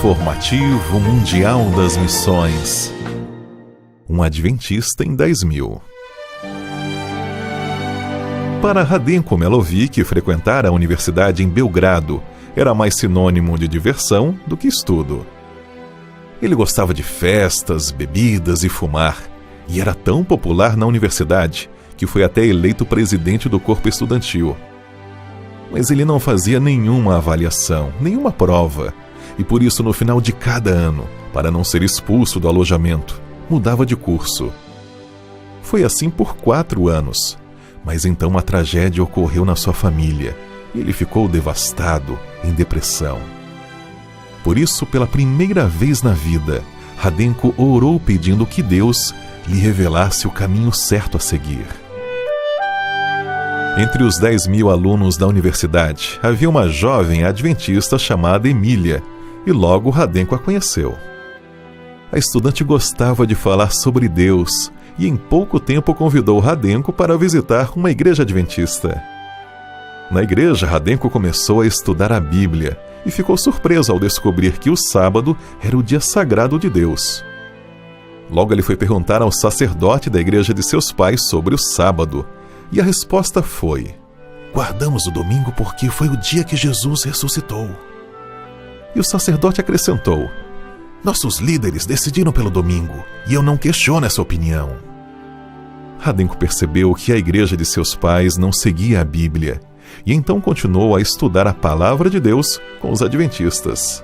Informativo Mundial das Missões. Um adventista em 10.000. Para Radenko Melovic, frequentar a universidade em Belgrado era mais sinônimo de diversão do que estudo. Ele gostava de festas, bebidas e fumar, e era tão popular na universidade que foi até eleito presidente do corpo estudantil. Mas ele não fazia nenhuma avaliação, nenhuma prova, e por isso no final de cada ano, para não ser expulso do alojamento, mudava de curso. Foi assim por 4 anos, mas então uma tragédia ocorreu na sua família e ele ficou devastado, em depressão. Por isso, pela primeira vez na vida, Radenko orou pedindo que Deus lhe revelasse o caminho certo a seguir. Entre os 10.000 alunos da universidade, havia uma jovem adventista chamada Emília, e logo Radenko a conheceu. A estudante gostava de falar sobre Deus, e em pouco tempo convidou Radenko para visitar uma igreja adventista. Na igreja, Radenko começou a estudar a Bíblia, e ficou surpreso ao descobrir que o sábado era o dia sagrado de Deus. Logo ele foi perguntar ao sacerdote da igreja de seus pais sobre o sábado, e a resposta foi: guardamos o domingo porque foi o dia que Jesus ressuscitou. E o sacerdote acrescentou: nossos líderes decidiram pelo domingo, e eu não questiono essa opinião. Radenko percebeu que a igreja de seus pais não seguia a Bíblia, e então continuou a estudar a palavra de Deus com os adventistas.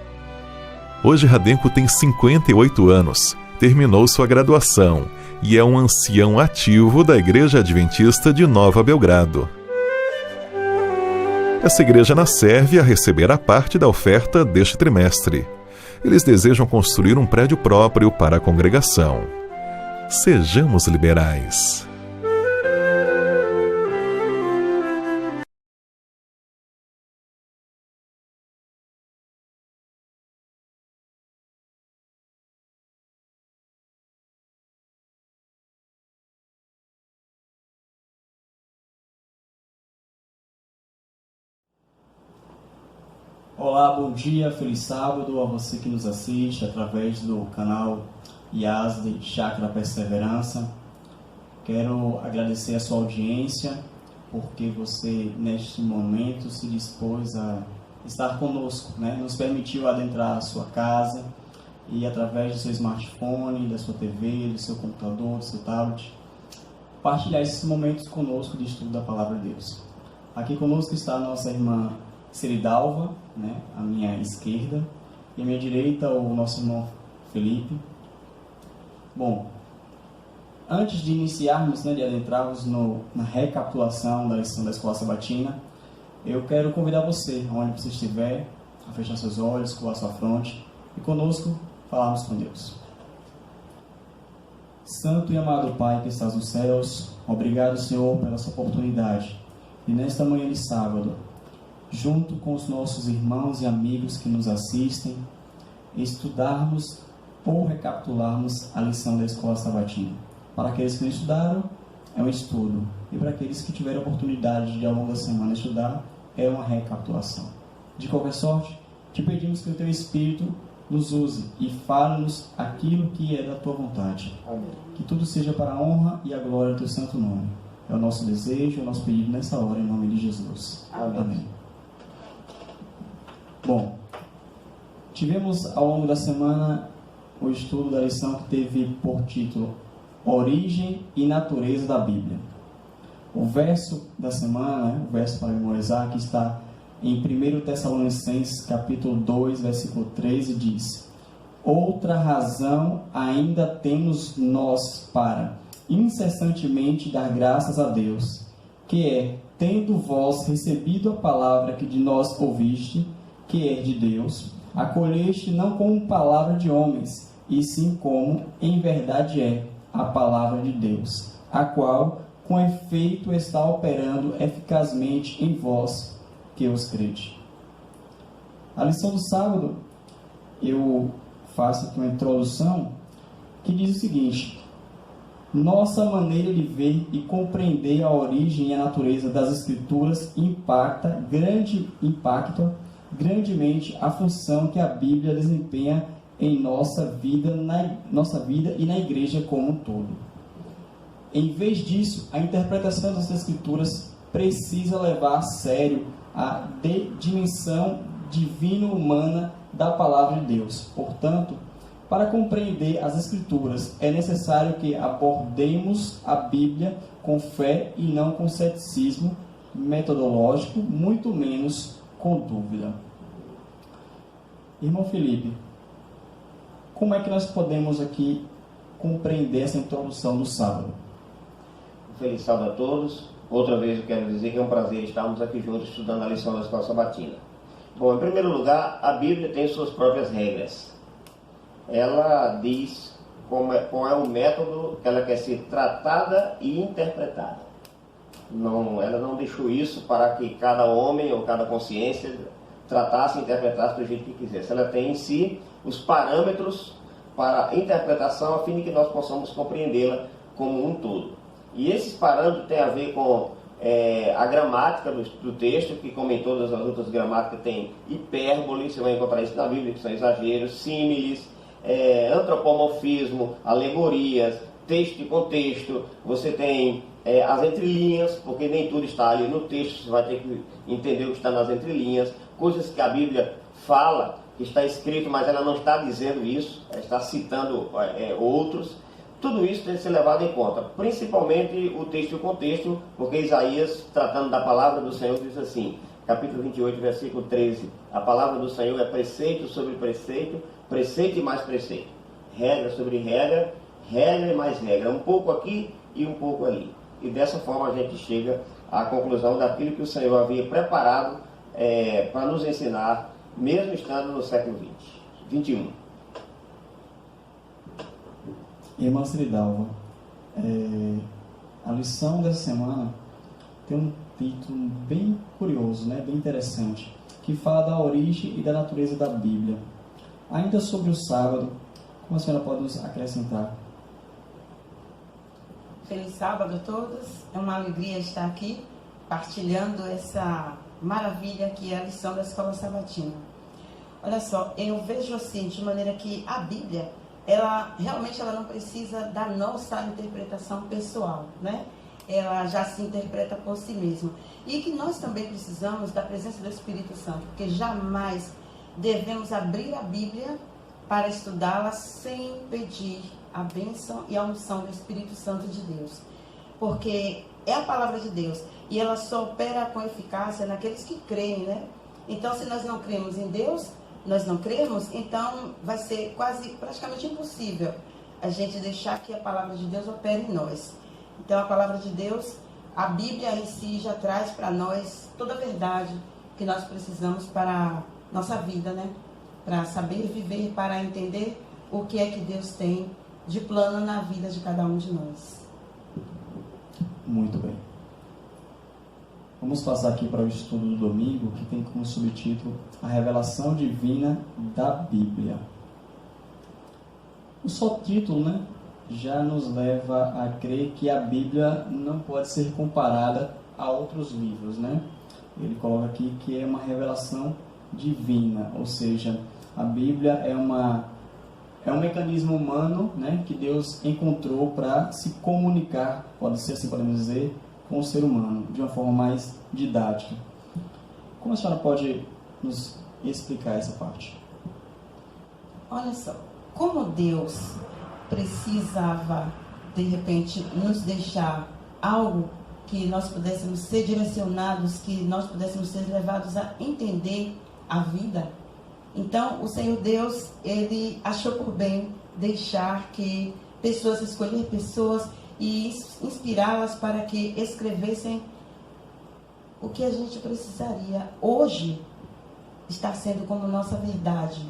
Hoje Radenko tem 58 anos, terminou sua graduação e é um ancião ativo da Igreja Adventista de Nova Belgrado. Essa igreja na Sérvia receberá parte da oferta deste trimestre. Eles desejam construir um prédio próprio para a congregação. Sejamos liberais. Olá, bom dia, feliz sábado a você que nos assiste através do canal Yazdi Chácara Perseverança. Quero agradecer a sua audiência, porque você neste momento se dispôs a estar conosco, nos permitiu adentrar a sua casa e através do seu smartphone, da sua TV, do seu computador, do seu tablet, partilhar esses momentos conosco de estudo da Palavra de Deus. Aqui conosco está a nossa irmã Seridalva, à minha esquerda, e à minha direita o nosso irmão Felipe. Bom, antes de iniciarmos, de adentrarmos na recapitulação da lição da Escola Sabatina, eu quero convidar você, onde você estiver, a fechar seus olhos, curvar sua fronte e conosco falarmos com Deus. Santo e amado Pai que estás nos céus, obrigado, Senhor, pela essa oportunidade e nesta manhã de sábado, junto com os nossos irmãos e amigos que nos assistem, estudarmos ou recapitularmos a lição da Escola Sabatina. Para aqueles que não estudaram, é um estudo. E para aqueles que tiveram a oportunidade de ao longo da semana estudar, é uma recapitulação. De qualquer sorte, te pedimos que o Teu Espírito nos use e fale-nos aquilo que é da Tua vontade. Amém. Que tudo seja para a honra e a glória do Teu santo nome. É o nosso desejo, é o nosso pedido nessa hora, em nome de Jesus. Amém. Amém. Bom, tivemos ao longo da semana o estudo da lição que teve por título Origem e Natureza da Bíblia. O verso da semana, o verso para memorizar, que está em 1 Tessalonicenses capítulo 2, versículo 13, diz: outra razão ainda temos nós para incessantemente dar graças a Deus, que é, tendo vós recebido a palavra que de nós ouviste, que é de Deus, acolheste não como palavra de homens, e sim como, em verdade a palavra de Deus, a qual, com efeito, está operando eficazmente em vós, que os crede. A lição do sábado, eu faço aqui uma introdução, que diz o seguinte: nossa maneira de ver e compreender a origem e a natureza das Escrituras impacta, grande impacto, grandemente a função que a Bíblia desempenha em nossa vida e na igreja como um todo. Em vez disso, a interpretação das Escrituras precisa levar a sério a dimensão divino-humana da Palavra de Deus. Portanto, para compreender as Escrituras, é necessário que abordemos a Bíblia com fé e não com ceticismo metodológico, muito menos com dúvida. Irmão Felipe, como é que nós podemos aqui compreender essa introdução do sábado? Um feliz sábado a todos. Outra vez eu quero dizer que é um prazer estarmos aqui juntos estudando a lição da escola sabatina. Bom, em primeiro lugar, a Bíblia tem suas próprias regras. Ela diz qual é o método que ela quer ser tratada e interpretada. Ela não deixou isso para que cada homem ou cada consciência tratasse e interpretasse do jeito que quisesse. Ela tem em si os parâmetros para a interpretação, a fim de que nós possamos compreendê-la como um todo. E esses parâmetros têm a ver com a gramática do texto, que, como em todas as outras gramáticas, tem hipérbole, você vai encontrar isso na Bíblia, que são exageros, símiles, antropomorfismo, alegorias, texto e contexto. Você tem as entrelinhas, porque nem tudo está ali no texto, você vai ter que entender o que está nas entrelinhas, coisas que a Bíblia fala, que está escrito, mas ela não está dizendo isso, ela está citando outros. Tudo isso tem que ser levado em conta, principalmente o texto e o contexto, porque Isaías, tratando da palavra do Senhor, diz assim, capítulo 28, versículo 13, a palavra do Senhor é preceito sobre preceito, preceito e mais preceito, regra sobre regra, regra e mais regra, um pouco aqui e um pouco ali. E dessa forma a gente chega à conclusão daquilo que o Senhor havia preparado para nos ensinar, mesmo estando no século 21. Irmã Ciridalva, a lição dessa semana tem um título bem curioso, bem interessante, que fala da origem e da natureza da Bíblia. Ainda sobre o sábado, como a senhora pode nos acrescentar? Feliz sábado a todos, é uma alegria estar aqui partilhando essa maravilha que é a lição da escola sabatina. Olha só, eu vejo assim, de maneira que a Bíblia, ela não precisa da nossa interpretação pessoal, Ela já se interpreta por si mesma. E que nós também precisamos da presença do Espírito Santo, porque jamais devemos abrir a Bíblia para estudá-la sem pedir a bênção e a unção do Espírito Santo de Deus. Porque é a palavra de Deus e ela só opera com eficácia naqueles que creem, Então, se nós não cremos em Deus, nós não cremos, então vai ser praticamente impossível a gente deixar que a palavra de Deus opere em nós. Então a palavra de Deus, a Bíblia em si já traz para nós toda a verdade que nós precisamos para a nossa vida, Para saber viver, para entender o que é que Deus tem de plano na vida de cada um de nós. Muito bem. Vamos passar aqui para o estudo do domingo, que tem como subtítulo A Revelação Divina da Bíblia. O só título, já nos leva a crer que a Bíblia não pode ser comparada a outros livros, Ele coloca aqui que é uma revelação divina, ou seja, a Bíblia é um mecanismo humano, que Deus encontrou para se comunicar, pode ser assim, podemos dizer, com o ser humano, de uma forma mais didática. Como a senhora pode nos explicar essa parte? Olha só, como Deus precisava, de repente, nos deixar algo que nós pudéssemos ser direcionados, que nós pudéssemos ser levados a entender a vida. Então, o Senhor Deus, Ele achou por bem deixar que escolher pessoas e inspirá-las para que escrevessem o que a gente precisaria. Hoje está sendo como nossa verdade,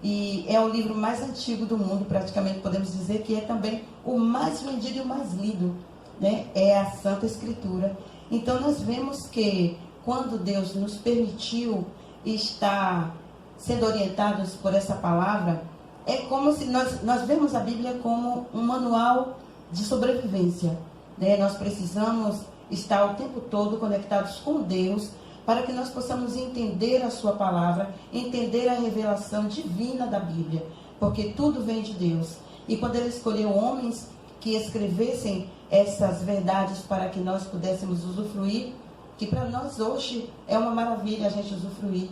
E é o livro mais antigo do mundo, praticamente podemos dizer que é também o mais vendido e o mais lido, É a Santa Escritura. Então nós vemos que quando Deus nos permitiu estar sendo orientados por essa palavra, é como se nós vemos a Bíblia como um manual de sobrevivência, Nós precisamos estar o tempo todo conectados com Deus para que nós possamos entender a sua palavra, entender a revelação divina da Bíblia, porque tudo vem de Deus. E quando ele escolheu homens que escrevessem essas verdades para que nós pudéssemos usufruir, que para nós hoje é uma maravilha a gente usufruir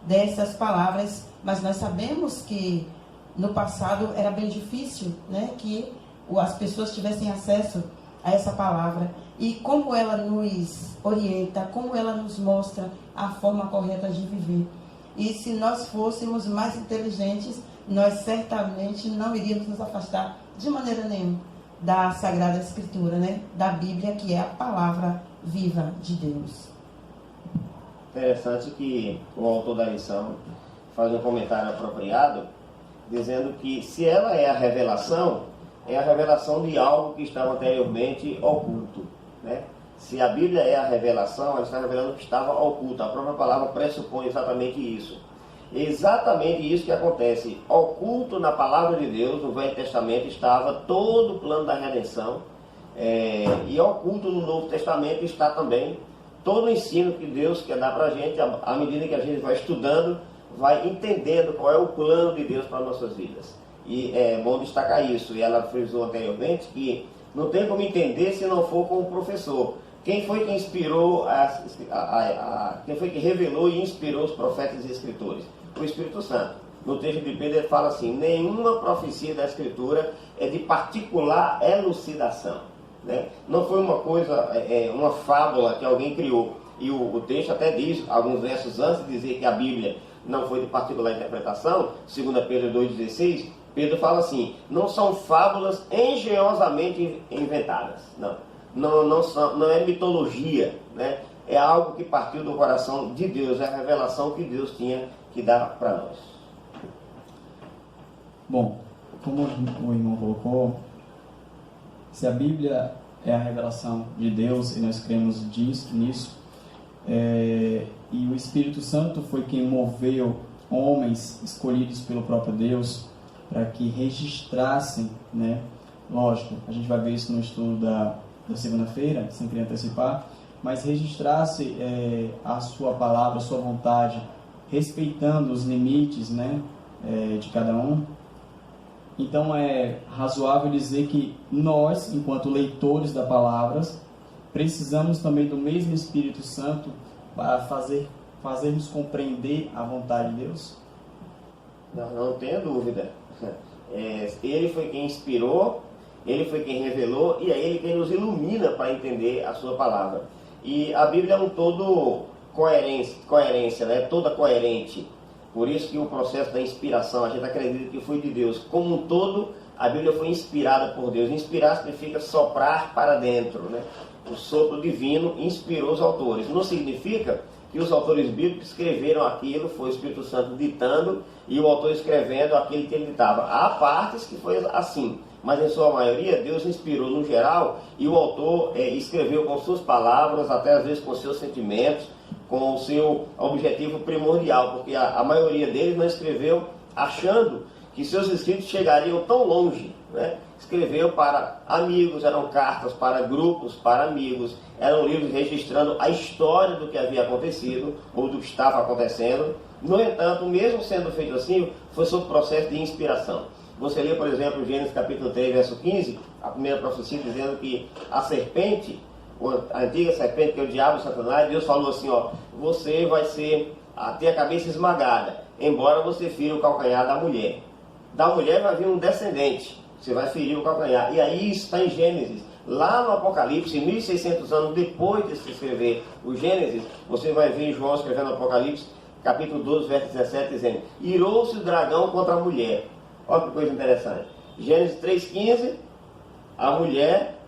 dessas palavras, mas nós sabemos que no passado era bem difícil, né, que as pessoas tivessem acesso a essa palavra. E como ela nos orienta, como ela nos mostra a forma correta de viver. E se nós fôssemos mais inteligentes, nós certamente não iríamos nos afastar de maneira nenhuma da Sagrada Escritura, né? Da Bíblia, que é a palavra viva de Deus. Interessante que o autor da lição faz um comentário apropriado, dizendo que se ela é a revelação de algo que estava anteriormente oculto, né? Se a Bíblia é a revelação, ela está revelando o que estava oculto. A própria palavra pressupõe exatamente isso. Exatamente isso que acontece. Oculto na palavra de Deus, no Velho Testamento, estava todo o plano da redenção. E oculto no Novo Testamento está também todo o ensino que Deus quer dar para a gente. À medida que a gente vai estudando, vai entendendo qual é o plano de Deus para as nossas vidas. E é bom destacar isso. E ela frisou anteriormente que não tem como entender se não for com o professor. Quem foi que inspirou, quem foi que revelou e inspirou os profetas e escritores? O Espírito Santo. No texto de Pedro ele fala assim: nenhuma profecia da Escritura é de particular elucidação, né? Não foi uma coisa, uma fábula que alguém criou. E o texto até diz, alguns versos antes de dizer que a Bíblia não foi de particular interpretação, 2 Pedro 2,16, Pedro fala assim: não são fábulas engenhosamente inventadas, não é mitologia, né? É algo que partiu do coração de Deus, é a revelação que Deus tinha que dar para nós. Bom, como o irmão colocou, se a Bíblia é a revelação de Deus, e nós cremos nisso, e o Espírito Santo foi quem moveu homens escolhidos pelo próprio Deus para que registrassem, né? Lógico, a gente vai ver isso no estudo da segunda-feira, sem querer antecipar, mas registrasse a sua palavra, a sua vontade, respeitando os limites, né, de cada um. Então é razoável dizer que nós, enquanto leitores da palavra, precisamos também do mesmo Espírito Santo para fazermos compreender a vontade de Deus? Não tenha dúvida. Ele foi quem inspirou, ele foi quem revelou, e é ele quem nos ilumina para entender a sua palavra. E a Bíblia é um todo coerência, né? Toda coerente. Por isso que o processo da inspiração, a gente acredita que foi de Deus. Como um todo, a Bíblia foi inspirada por Deus. Inspirar significa soprar para dentro, né? O sopro divino inspirou os autores. Não significa que os autores bíblicos escreveram aquilo, foi o Espírito Santo ditando, e o autor escrevendo aquilo que ele ditava. Há partes que foi assim, mas em sua maioria Deus inspirou no geral, e o autor escreveu com suas palavras, até às vezes com seus sentimentos, com o seu objetivo primordial, porque a maioria deles não escreveu achando que seus escritos chegariam tão longe, né? Escreveu para amigos, eram cartas para grupos, para amigos, eram livros registrando a história do que havia acontecido ou do que estava acontecendo. No entanto, mesmo sendo feito assim, foi sob o processo de inspiração. Você lê, por exemplo, Gênesis capítulo 3, verso 15, a primeira profecia dizendo que a serpente, a antiga serpente, que é o diabo, Satanás, Deus falou assim, ó, você vai ter a cabeça esmagada, embora você fira o calcanhar da mulher. Da mulher vai vir um descendente, você vai ferir o calcanhar. E aí está em Gênesis. Lá no Apocalipse, 1600 anos depois de se escrever o Gênesis, você vai ver João escrevendo o Apocalipse, capítulo 12, verso 17, dizendo: irou-se o dragão contra a mulher. Olha que coisa interessante. Gênesis 3,15, a mulher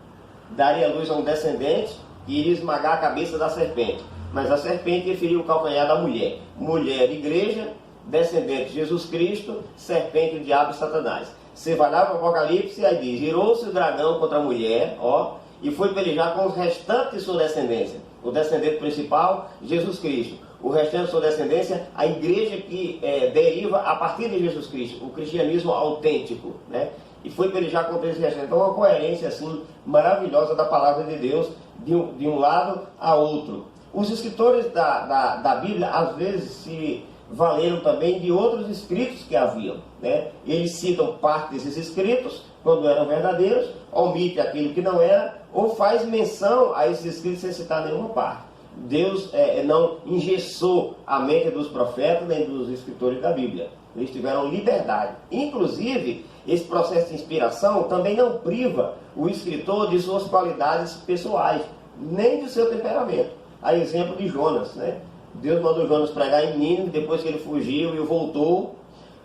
daria luz a um descendente e iria esmagar a cabeça da serpente. Mas a serpente ia ferir o calcanhar da mulher. Mulher, igreja, descendente, Jesus Cristo, serpente, o diabo e Satanás. Você vai lá para o Apocalipse e aí diz: irou-se o dragão contra a mulher, ó, e foi pelejar com os restantes de sua descendência. O descendente principal, Jesus Cristo. O restante de sua descendência, a igreja que deriva a partir de Jesus Cristo, o cristianismo autêntico, né? E foi pelejar contra esse restante. Então, uma coerência assim maravilhosa da palavra de Deus, de um lado a outro. Os escritores da Bíblia, às vezes, se valeram também de outros escritos que haviam, né? Eles citam parte desses escritos, quando eram verdadeiros, omite aquilo que não era, ou faz menção a esses escritos sem citar nenhuma parte. Deus não engessou a mente dos profetas nem dos escritores da Bíblia. Eles tiveram liberdade. Inclusive, esse processo de inspiração também não priva o escritor de suas qualidades pessoais, nem de seu temperamento. A exemplo de Jonas, né? Deus mandou Jonas pregar em Nínive, depois que ele fugiu e voltou.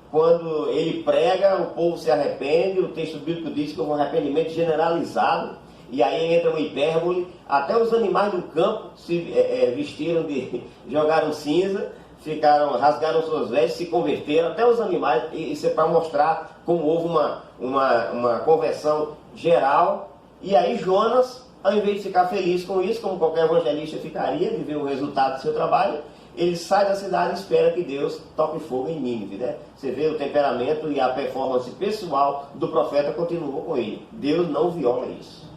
Quando ele prega, o povo se arrepende. O texto bíblico diz que houve um arrependimento generalizado. E aí entra uma hipérbole. Até os animais do campo se vestiram jogaram cinza, rasgaram suas vestes, se converteram. Até os animais, isso é para mostrar como houve uma conversão geral. E aí Jonas, ao invés de ficar feliz com isso, como qualquer evangelista ficaria, de ver o resultado do seu trabalho, ele sai da cidade e espera que Deus toque fogo em Nínive, né? Você vê o temperamento e a performance pessoal do profeta continuou com ele. Deus não viola isso.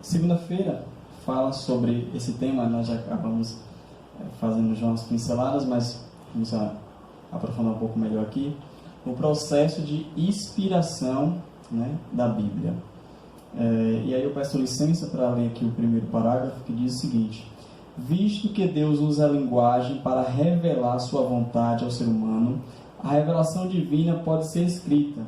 Segunda-feira fala sobre esse tema. Nós já acabamos fazendo já umas pinceladas, mas vamos aprofundar um pouco melhor aqui. O processo de inspiração, né, da Bíblia. E aí eu peço licença para ler aqui o primeiro parágrafo, que diz o seguinte: visto que Deus usa a linguagem para revelar sua vontade ao ser humano, a revelação divina pode ser escrita.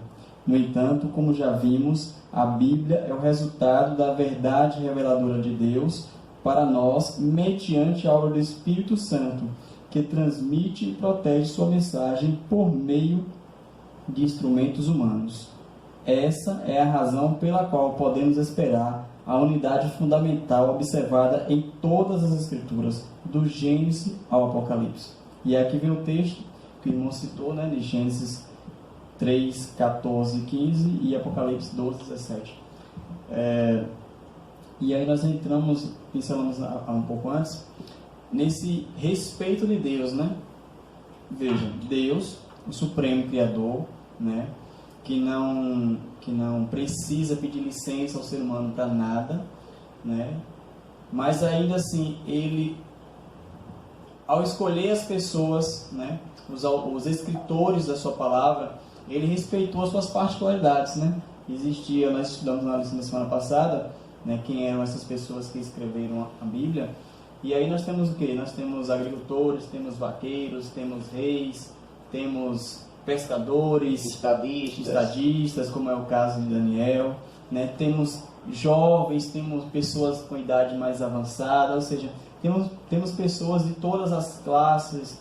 No entanto, como já vimos, a Bíblia é o resultado da verdade reveladora de Deus para nós, mediante a obra do Espírito Santo, que transmite e protege sua mensagem por meio de instrumentos humanos. Essa é a razão pela qual podemos esperar a unidade fundamental observada em todas as Escrituras, do Gênesis ao Apocalipse. E aqui vem o texto que o irmão citou, né, de Gênesis 3, 14 e 15 e Apocalipse 12, 17. E aí nós pincelamos um pouco antes, nesse respeito de Deus, né? Veja, Deus, o Supremo Criador, né? Que não precisa pedir licença ao ser humano para nada, né? Mas ainda assim, ele, ao escolher as pessoas, né? Os escritores da sua palavra, ele respeitou as suas particularidades, né? Nós estudamos na lição da semana passada, né, quem eram essas pessoas que escreveram a Bíblia. E aí nós temos o quê? Nós temos agricultores, temos vaqueiros, temos reis, temos pescadores, estadistas, como é o caso de Daniel, né? Temos jovens, temos pessoas com idade mais avançada, ou seja, temos pessoas de todas as classes,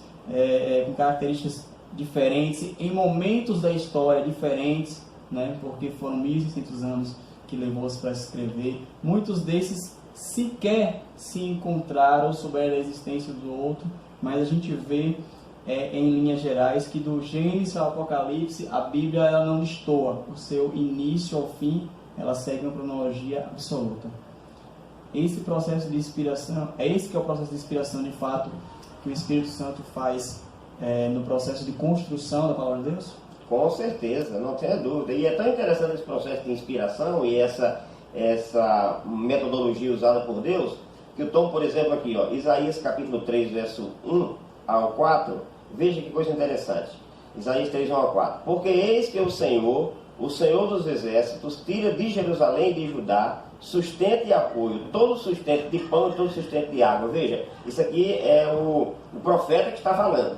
com características diferentes, em momentos da história diferentes, né? Porque foram 1.600 anos que levou-se para escrever. Muitos desses sequer se encontraram ou souberam da existência do outro, mas a gente vê em linhas gerais que do Gênesis ao Apocalipse a Bíblia ela não destoa, o seu início ao fim ela segue uma cronologia absoluta. Esse processo de inspiração, esse que é o processo de inspiração de fato que o Espírito Santo faz no processo de construção da Palavra de Deus? Com certeza, não tenha dúvida. E é tão interessante esse processo de inspiração e essa metodologia usada por Deus, que eu tomo, por exemplo, aqui, Isaías capítulo 3, verso 1 ao 4, veja que coisa interessante. Isaías 3, 1 ao 4. Porque eis que o Senhor dos exércitos, tira de Jerusalém e de Judá sustento e apoio, todo sustento de pão e todo sustento de água. Veja, isso aqui é o profeta que está falando.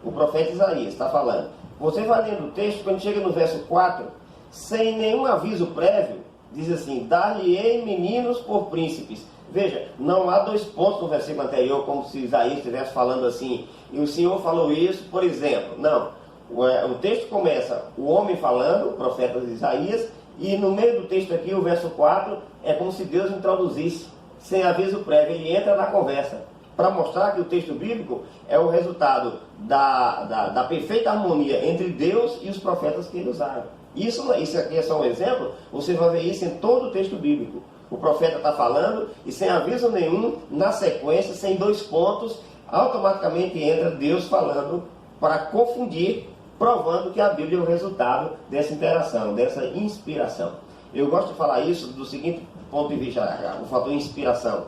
O profeta Isaías está falando. Você vai lendo o texto, quando chega no verso 4, sem nenhum aviso prévio, diz assim: dar-lhe-ei meninos por príncipes. Veja, não há dois pontos no versículo anterior, como se Isaías estivesse falando assim, e o Senhor falou isso, por exemplo. Não, o texto começa, o homem falando, o profeta Isaías, e no meio do texto aqui, o verso 4, é como se Deus introduzisse, sem aviso prévio, ele entra na conversa, para mostrar que o texto bíblico é o resultado da perfeita harmonia entre Deus e os profetas que ele usaram. Isso aqui é só um exemplo, você vai ver isso em todo o texto bíblico. O profeta está falando e sem aviso nenhum, na sequência, sem dois pontos, automaticamente entra Deus falando para confundir, provando que a Bíblia é o resultado dessa interação, dessa inspiração. Eu gosto de falar isso do seguinte ponto de vista, o fator inspiração.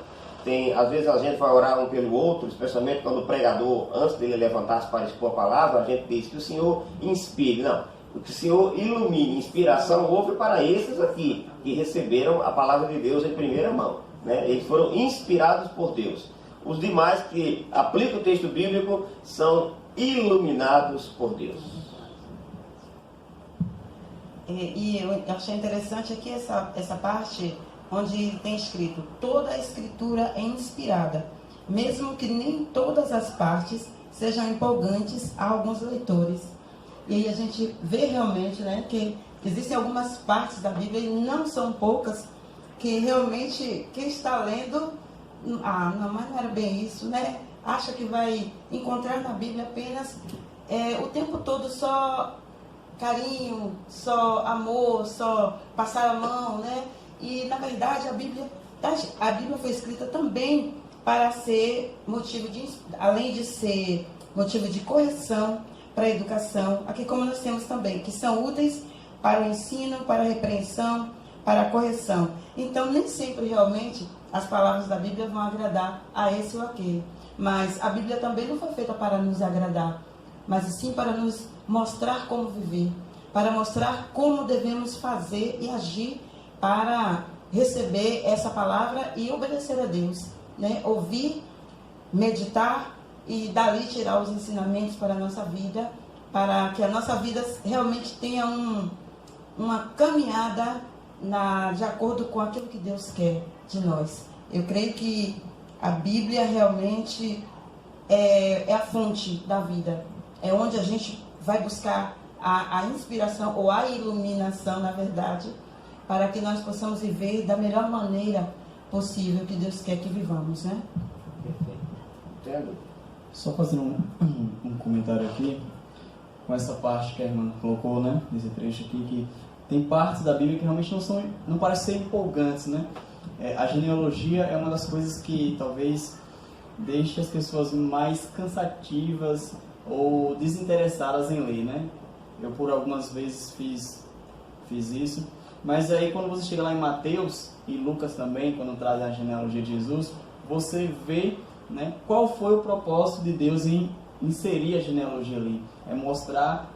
Às vezes a gente vai orar um pelo outro, especialmente quando o pregador, antes dele levantar-se para expor a palavra, a gente diz que o Senhor inspire. Não, que o Senhor ilumine. Inspiração houve para esses aqui, que receberam a palavra de Deus em primeira mão, né? Eles foram inspirados por Deus. Os demais que aplicam o texto bíblico são iluminados por Deus. E eu achei interessante aqui essa parte onde tem escrito: toda a escritura é inspirada, mesmo que nem todas as partes sejam empolgantes a alguns leitores. E aí a gente vê realmente, né, que existem algumas partes da Bíblia, e não são poucas, que realmente quem está lendo, não, mas não era bem isso, né? Acha que vai encontrar na Bíblia apenas o tempo todo só carinho, só amor, só passar a mão, né? E na verdade a Bíblia foi escrita também para ser motivo de, além de ser motivo de correção, para a educação, aqui como nós temos também, que são úteis para o ensino, para a repreensão, para a correção. Então nem sempre realmente as palavras da Bíblia vão agradar a esse ou aquele. Mas a Bíblia também não foi feita para nos agradar, mas sim para nos mostrar como viver, para mostrar como devemos fazer e agir para receber essa palavra e obedecer a Deus, né? Ouvir, meditar e dali tirar os ensinamentos para a nossa vida, para que a nossa vida realmente tenha uma caminhada de acordo com aquilo que Deus quer de nós. Eu creio que a Bíblia realmente é a fonte da vida, é onde a gente vai buscar a inspiração ou a iluminação, na verdade, para que nós possamos viver da melhor maneira possível que Deus quer que vivamos, né? Entendo. Só fazendo um comentário aqui, com essa parte que a irmã colocou, né, nesse trecho aqui, que tem partes da Bíblia que realmente não parecem ser empolgantes, né? A genealogia é uma das coisas que talvez deixe as pessoas mais cansativas ou desinteressadas em ler, né? Eu por algumas vezes fiz isso, mas aí quando você chega lá em Mateus e Lucas também, quando trazem a genealogia de Jesus, você vê, né, qual foi o propósito de Deus em inserir a genealogia ali. É mostrar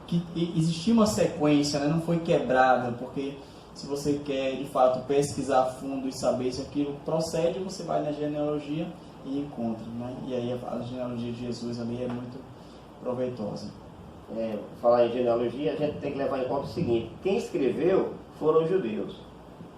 que existia uma sequência, né, não foi quebrada, porque se você quer de fato pesquisar a fundo e saber se aquilo procede, você vai na genealogia e encontra, né? E aí a genealogia de Jesus ali é muito proveitosa. Falar em genealogia, a gente tem que levar em conta o seguinte: quem escreveu foram os judeus.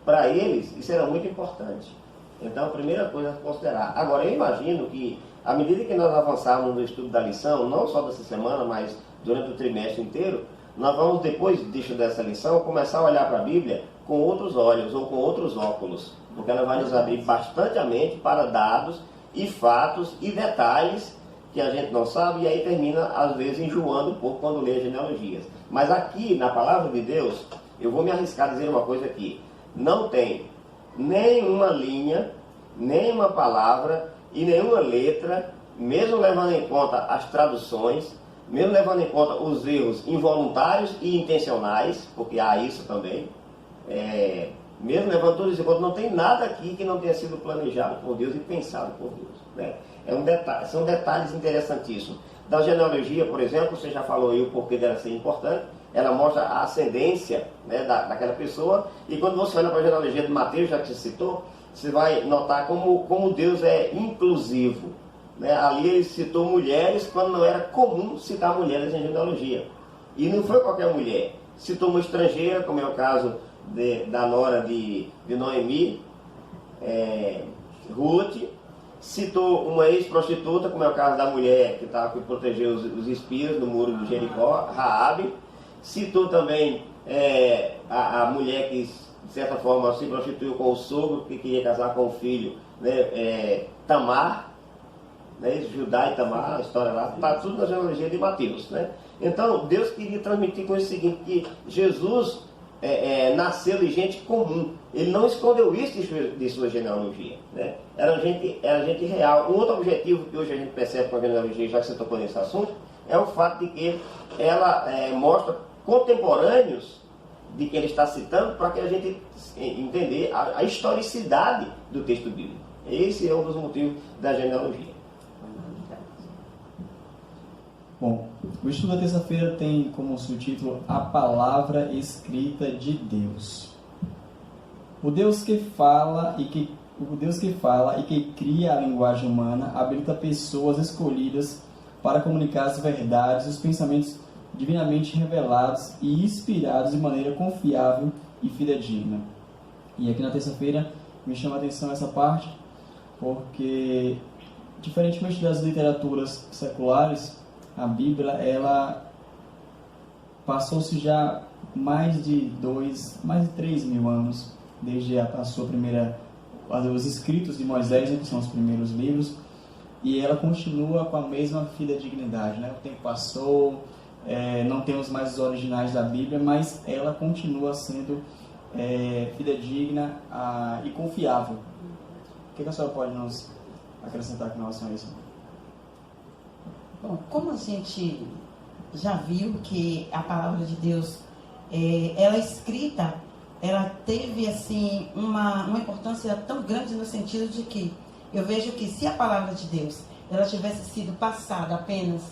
Para eles, isso era muito importante. Então, a primeira coisa a considerar. Agora, eu imagino que, à medida que nós avançarmos no estudo da lição, não só dessa semana, mas durante o trimestre inteiro, nós vamos, depois dessa lição, começar a olhar para a Bíblia com outros olhos ou com outros óculos, porque ela vai nos abrir bastante a mente para dados e fatos e detalhes que a gente não sabe, e aí termina, às vezes, enjoando um pouco quando lê as genealogias. Mas aqui, na palavra de Deus, eu vou me arriscar a dizer uma coisa aqui: não tem nenhuma linha, nenhuma palavra e nenhuma letra, mesmo levando em conta as traduções, mesmo levando em conta os erros involuntários e intencionais, porque há isso também, mesmo levando tudo isso em conta, não tem nada aqui que não tenha sido planejado por Deus e pensado por Deus, né? São detalhes interessantíssimos. Da genealogia, por exemplo, você já falou aí o porquê dela ser importante. Ela mostra a ascendência, né, daquela pessoa. E quando você olha para a genealogia de Mateus, já que você citou, você vai notar como Deus é inclusivo, né? Ali ele citou mulheres quando não era comum citar mulheres em genealogia. E não foi qualquer mulher. Citou uma estrangeira, como é o caso da nora de Noemi, Ruth. Citou uma ex-prostituta, como é o caso da mulher que estava para proteger os espias no muro de Jericó, Raabe. Citou também a mulher que, de certa forma, se prostituiu com o sogro, que queria casar com o filho, né? Tamar, né? Judá e Tamar, a história lá, está tudo na genealogia de Mateus, né? Então, Deus queria transmitir com isso o seguinte, que Jesus nasceu de gente comum. Ele não escondeu isso de sua genealogia, né? Era gente real. Um outro objetivo que hoje a gente percebe com a genealogia, já que você tocou nesse assunto, é o fato de que ela mostra contemporâneos de que ele está citando, para que a gente entender a historicidade do texto bíblico. Esse é um dos motivos da genealogia. Bom, o estudo da terça-feira tem como subtítulo A Palavra Escrita de Deus. O Deus que fala e que cria a linguagem humana habilita pessoas escolhidas para comunicar as verdades e os pensamentos divinamente revelados e inspirados de maneira confiável e fidedigna. E aqui na terça-feira me chama a atenção essa parte, porque, diferentemente das literaturas seculares, a Bíblia, ela passou-se já mais de 3 mil anos, desde a sua primeira, os escritos de Moisés, que são os primeiros livros, e ela continua com a mesma fidedignidade, né? O tempo passou, não temos mais os originais da Bíblia, mas ela continua sendo fidedigna e confiável. O que a senhora pode nos acrescentar com relação a isso? Bom, como a gente já viu que a palavra de Deus, ela escrita, ela teve assim uma importância tão grande no sentido de que eu vejo que se a palavra de Deus ela tivesse sido passada apenas,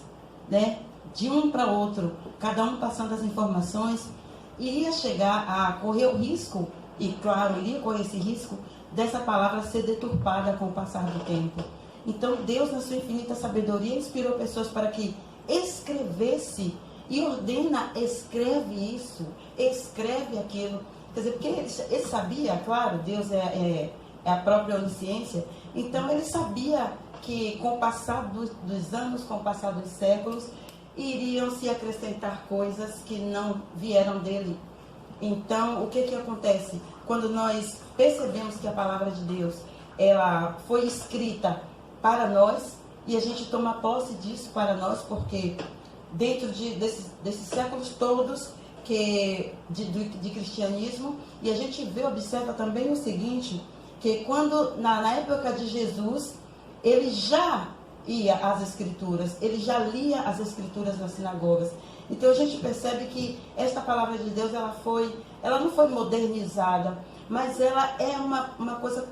né, de um para outro, cada um passando as informações, iria chegar a correr o risco, e claro, iria correr esse risco dessa palavra ser deturpada com o passar do tempo. Então Deus, na sua infinita sabedoria, inspirou pessoas para que escrevesse e ordena, escreve isso, escreve aquilo. Quer dizer, porque ele sabia, claro, Deus é a própria onisciência, então ele sabia que com o passar dos anos, com o passar dos séculos, iriam se acrescentar coisas que não vieram dele. Então, o que acontece? Quando nós percebemos que a palavra de Deus ela foi escrita para nós, e a gente toma posse disso para nós, porque dentro desses séculos todos de cristianismo, e a gente observa também o seguinte, que quando na época de Jesus, ele já ia às Escrituras, ele já lia as Escrituras nas sinagogas. Então a gente percebe que esta palavra de Deus ela não foi modernizada, mas ela é uma coisa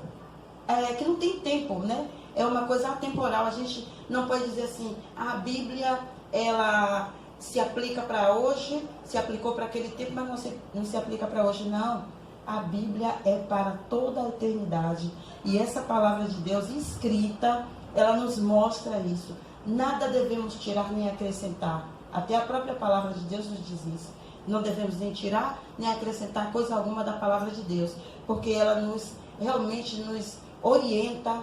que não tem tempo, né? É uma coisa atemporal. A gente não pode dizer assim, a Bíblia ela se aplica para hoje, se aplicou para aquele tempo, mas não se aplica para hoje, não. A Bíblia é para toda a eternidade. E essa palavra de Deus escrita, ela nos mostra isso. Nada devemos tirar nem acrescentar. Até a própria palavra de Deus nos diz isso. Não devemos nem tirar nem acrescentar coisa alguma da palavra de Deus, porque ela realmente nos orienta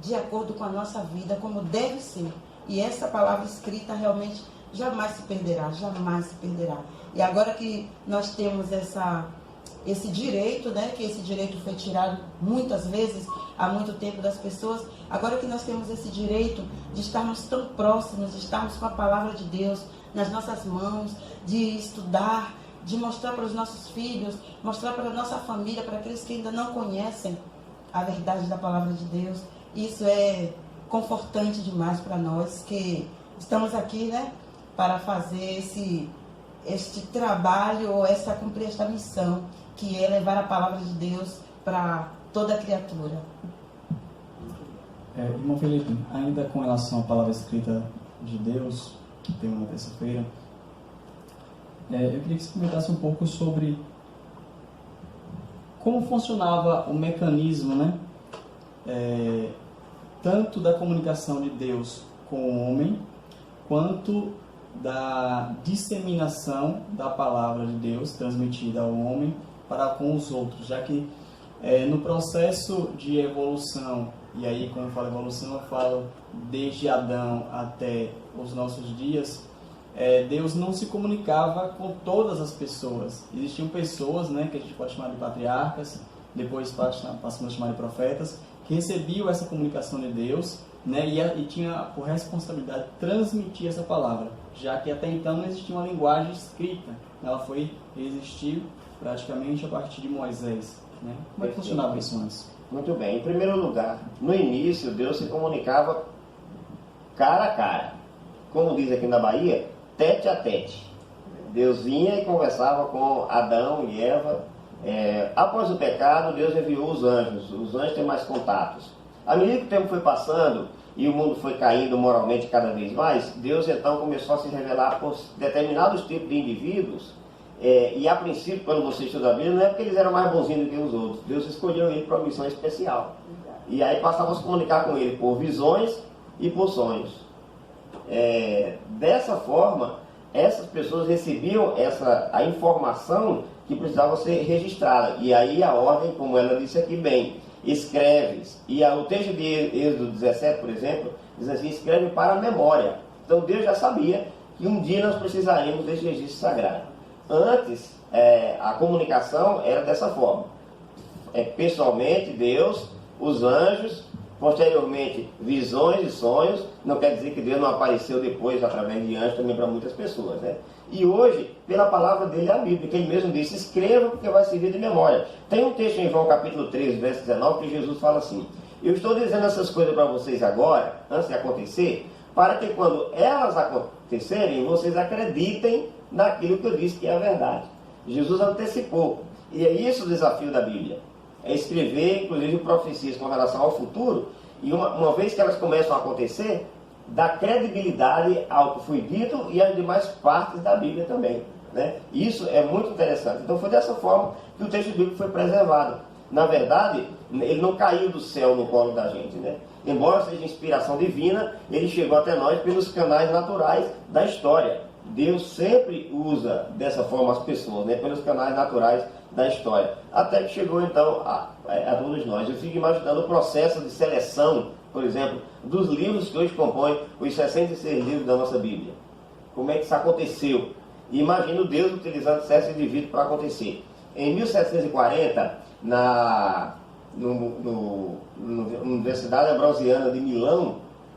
de acordo com a nossa vida, como deve ser. E essa palavra escrita realmente jamais se perderá, jamais se perderá. E agora que nós temos esse direito, né, que esse direito foi tirado muitas vezes, há muito tempo das pessoas, agora que nós temos esse direito de estarmos tão próximos, de estarmos com a palavra de Deus nas nossas mãos, de estudar, de mostrar para os nossos filhos, mostrar para a nossa família, para aqueles que ainda não conhecem a verdade da palavra de Deus, isso é confortante demais para nós que estamos aqui, né, para fazer este trabalho, cumprir esta missão, que é levar a palavra de Deus para toda a criatura. Irmão Felipe, ainda com relação à palavra escrita de Deus, que temos na terça-feira, eu queria que você comentasse um pouco sobre como funcionava o mecanismo, né, tanto da comunicação de Deus com o homem, quanto da disseminação da palavra de Deus transmitida ao homem para com os outros, já que no processo de evolução, e aí quando eu falo evolução eu falo desde Adão até os nossos dias, Deus não se comunicava com todas as pessoas. Existiam pessoas, né, que a gente pode chamar de patriarcas, depois passamos a chamar de profetas, que recebiam essa comunicação de Deus, né, e tinha por responsabilidade transmitir essa palavra, já que até então não existia uma linguagem escrita. Ela existiu praticamente a partir de Moisés, né? Como é que funcionava isso antes? Muito bem. Em primeiro lugar, no início, Deus se comunicava cara a cara. Como diz aqui na Bahia, tete a tete. Deus vinha e conversava com Adão e Eva. Após o pecado, Deus enviou os anjos. Os anjos têm mais contatos. À medida que o tempo foi passando e o mundo foi caindo moralmente cada vez mais, Deus então começou a se revelar por determinados tipos de indivíduos. E a princípio, quando você estuda a Bíblia, não é porque eles eram mais bonzinhos do que os outros. Deus escolheu ele para uma missão especial. E aí passava a se comunicar com ele por visões e por sonhos. Dessa forma, essas pessoas recebiam a informação que precisava ser registrada. E aí a ordem, como ela disse aqui bem, escreves. E o texto de Êxodo 17, por exemplo, diz assim, escreve para a memória. Então Deus já sabia que um dia nós precisaríamos desse registro sagrado. Antes, a comunicação era dessa forma. Pessoalmente, Deus, os anjos, posteriormente, visões e sonhos. Não quer dizer que Deus não apareceu depois através de anjos também para muitas pessoas, né? E hoje, pela palavra dele, a Bíblia, que ele mesmo disse, escreva porque vai servir de memória. Tem um texto em João capítulo 13, verso 19, que Jesus fala assim, eu estou dizendo essas coisas para vocês agora, antes de acontecer, para que quando elas acontecerem, vocês acreditem naquilo que eu disse que é a verdade. Jesus antecipou. E é isso o desafio da Bíblia. É escrever, inclusive, profecias com relação ao futuro, e uma vez que elas começam a acontecer, dá credibilidade ao que foi dito e às demais partes da Bíblia também, né? Isso é muito interessante. Então foi dessa forma que o texto bíblico foi preservado. Na verdade, ele não caiu do céu no colo da gente, né? Embora seja inspiração divina, ele chegou até nós pelos canais naturais da história. Deus sempre usa dessa forma as pessoas, né? Pelos canais naturais da história. Até que chegou então a todos nós. Eu fico imaginando o processo de seleção, por exemplo, dos livros que hoje compõem os 66 livros da nossa Bíblia. Como é que isso aconteceu? E imagino Deus utilizando certos indivíduos para acontecer. Em 1740, na Universidade Ambrosiana de Milão,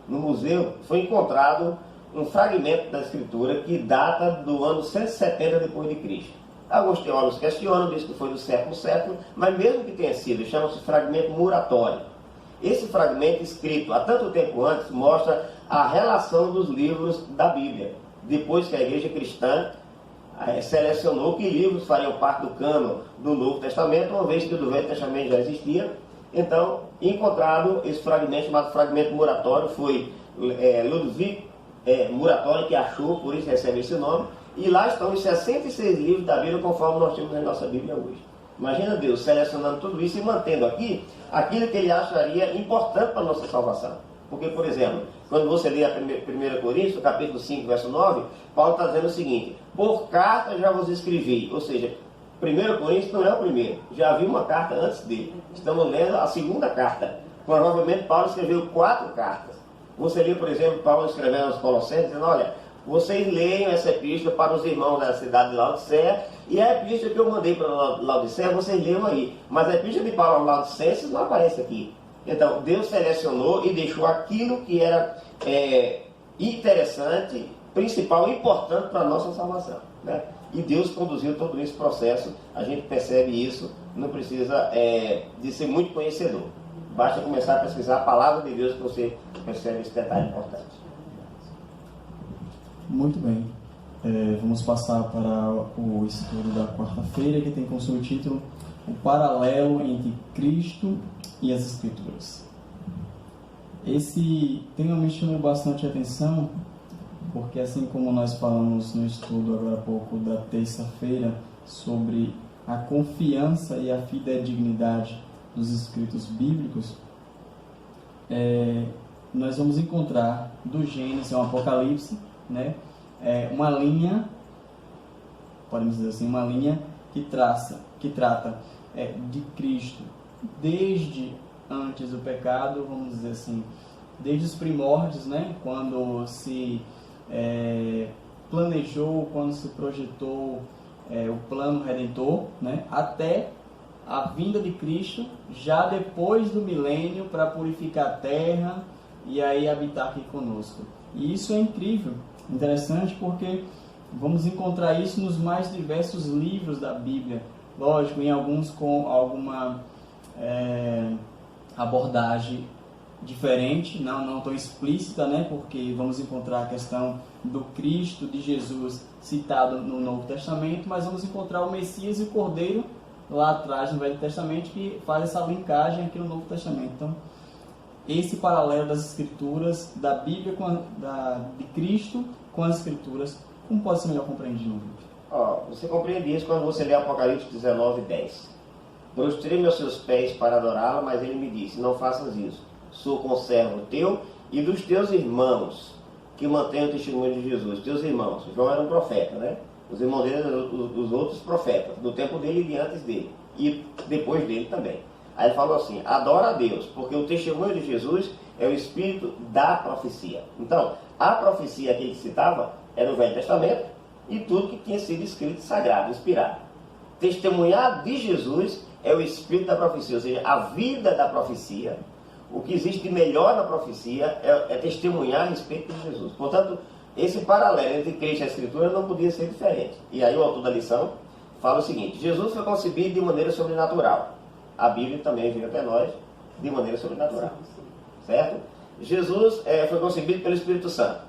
no museu, foi encontrado um fragmento da escritura que data do ano 170 depois de Cristo. Alguns teólogos questionam, dizem que foi do século, mas mesmo que tenha sido, chama-se fragmento muratório. Esse fragmento, escrito há tanto tempo antes, mostra a relação dos livros da Bíblia. Depois que a igreja cristã selecionou que livros fariam parte do cânon do Novo Testamento, uma vez que o do Velho Testamento já existia. Então, encontrado esse fragmento, chamado fragmento muratório, foi Ludwig Muratório que achou, por isso recebe esse nome. E lá estão os 66 livros da Bíblia, conforme nós temos na nossa Bíblia hoje. Imagina Deus selecionando tudo isso e mantendo aqui aquilo que ele acharia importante para a nossa salvação. Porque, por exemplo, quando você lê a 1 Coríntios, capítulo 5, verso 9, Paulo está dizendo o seguinte, por carta já vos escrevi. Ou seja, 1 Coríntios não é o primeiro, já havia uma carta antes dele. Estamos lendo a segunda carta. Provavelmente Paulo escreveu 4 cartas. Você lê, por exemplo, Paulo escrevendo aos Colossenses, dizendo, olha, vocês leiam essa epístola para os irmãos da cidade de Laodiceia, e a epístola que eu mandei para Laodiceia, vocês leiam aí. Mas a epístola de Paulo aos Laodicenses não aparece aqui. Então, Deus selecionou e deixou aquilo que era interessante, principal, importante para a nossa salvação, né? E Deus conduziu todo esse processo, a gente percebe isso, não precisa de ser muito conhecedor. Basta começar a pesquisar a palavra de Deus que você percebe esse detalhe importante. Muito bem. Vamos passar para o estudo da quarta-feira, que tem como subtítulo O Paralelo entre Cristo e as Escrituras. Esse tema me chamou bastante atenção, porque assim como nós falamos no estudo agora há pouco da terça-feira sobre a confiança e a fidedignidade dos escritos bíblicos, nós vamos encontrar do Gênesis ao Apocalipse, né, uma linha, podemos dizer assim, uma linha que trata de Cristo desde antes do pecado, vamos dizer assim, desde os primórdios, né, quando se planejou, quando se projetou o plano redentor, né, até a vinda de Cristo, já depois do milênio, para purificar a terra e aí habitar aqui conosco. E isso é incrível, interessante, porque vamos encontrar isso nos mais diversos livros da Bíblia. Lógico, em alguns com alguma abordagem diferente, não tão explícita, né? Porque vamos encontrar a questão do Cristo, de Jesus, citado no Novo Testamento, mas vamos encontrar o Messias e o Cordeiro lá atrás no Velho Testamento, que faz essa linkagem aqui no Novo Testamento. Então, esse paralelo das Escrituras, da Bíblia de Cristo com as Escrituras, como pode ser melhor compreendido? Você compreende isso quando você lê Apocalipse 19:10. Prostrei-me aos seus pés para adorá-lo, mas ele me disse, não faças isso. Sou conservo teu e dos teus irmãos, que mantêm o testemunho de Jesus. Teus irmãos. João era um profeta, né? Os irmãos dele eram os outros profetas, do tempo dele e antes dele. E depois dele também. Aí ele falou assim, adora a Deus, porque o testemunho de Jesus é o espírito da profecia. Então, a profecia que ele citava era o Velho Testamento e tudo que tinha sido escrito sagrado, inspirado. Testemunhar de Jesus é o espírito da profecia, ou seja, a vida da profecia. O que existe de melhor na profecia é testemunhar a respeito de Jesus. Portanto, esse paralelo entre Cristo e a Escritura não podia ser diferente. E aí o autor da lição fala o seguinte, Jesus foi concebido de maneira sobrenatural. A Bíblia também veio até nós de maneira sobrenatural. Certo? Jesus foi concebido pelo Espírito Santo.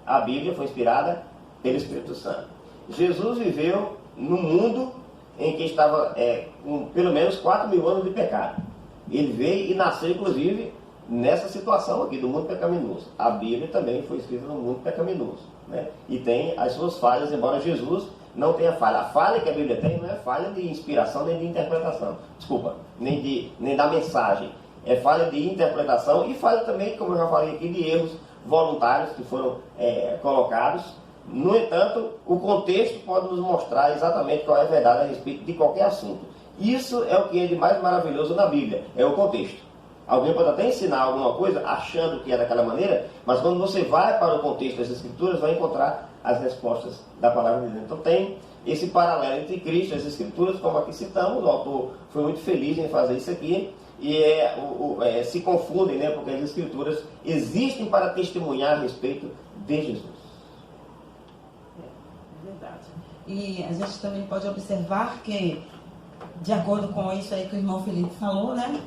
A Bíblia foi inspirada pelo Espírito Santo. Jesus viveu num mundo em que estava com pelo menos 4.000 anos de pecado. Ele veio e nasceu, inclusive, nessa situação aqui do mundo pecaminoso. A Bíblia também foi escrita no mundo pecaminoso, né? E tem as suas falhas, embora Jesus não tenha falha. A falha que a Bíblia tem não é falha de inspiração nem de interpretação. Desculpa, nem da mensagem. É falha de interpretação e falha também, como eu já falei aqui, de erros voluntários que foram colocados. No entanto, o contexto pode nos mostrar exatamente qual é a verdade a respeito de qualquer assunto. Isso é o que é de mais maravilhoso na Bíblia, é o contexto. Alguém pode até ensinar alguma coisa achando que é daquela maneira, mas quando você vai para o contexto das Escrituras, vai encontrar as respostas da palavra de Deus. Então tem esse paralelo entre Cristo e as Escrituras, como aqui citamos, o autor foi muito feliz em fazer isso aqui, e se confundem, né, porque as Escrituras existem para testemunhar a respeito de Jesus. É verdade. E a gente também pode observar que, de acordo com isso aí que o irmão Felipe falou, né?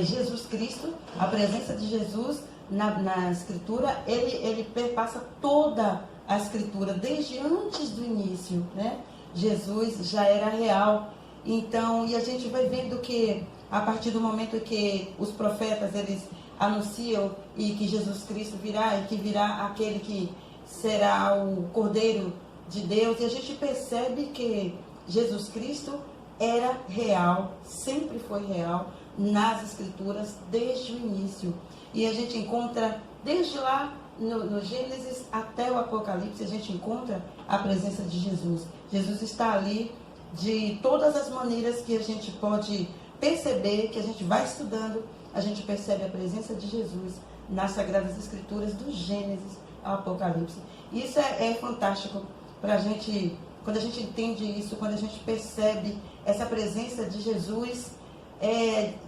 Jesus Cristo, a presença de Jesus na Escritura, ele perpassa toda a Escritura, desde antes do início, né? Jesus já era real. Então, e a gente vai vendo que, a partir do momento que os profetas, eles anunciam e que Jesus Cristo virá, e que virá aquele que será o Cordeiro de Deus, e a gente percebe que Jesus Cristo era real, sempre foi real nas Escrituras desde o início. E a gente encontra, desde lá no Gênesis até o Apocalipse, a gente encontra a presença de Jesus. Jesus está ali de todas as maneiras que a gente pode perceber, que a gente vai estudando, a gente percebe a presença de Jesus nas Sagradas Escrituras, do Gênesis ao Apocalipse. Isso é fantástico para a gente, quando a gente entende isso, quando a gente percebe essa presença de Jesus,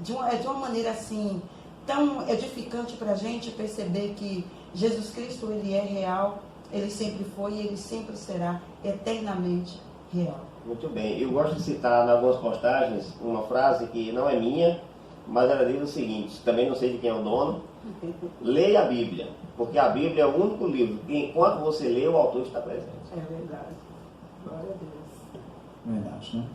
de uma maneira assim, tão edificante para a gente perceber que Jesus Cristo, ele é real, ele sempre foi e ele sempre será eternamente real. Muito bem, eu gosto de citar em algumas postagens uma frase que não é minha, mas ela diz o seguinte, também não sei de quem é o dono: leia a Bíblia, porque a Bíblia é o único livro que enquanto você lê, o autor está presente. É verdade. Glória a Deus. Verdade, né?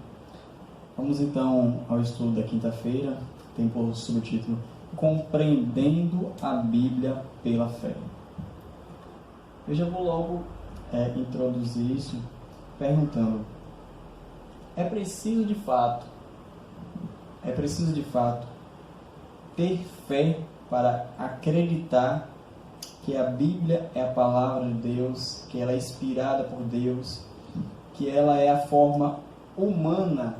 Vamos então ao estudo da quinta-feira, tem por subtítulo Compreendendo a Bíblia pela Fé. Eu já vou logo introduzir isso perguntando: é preciso de fato ter fé para acreditar que a Bíblia é a palavra de Deus, que ela é inspirada por Deus, que ela é a forma humana,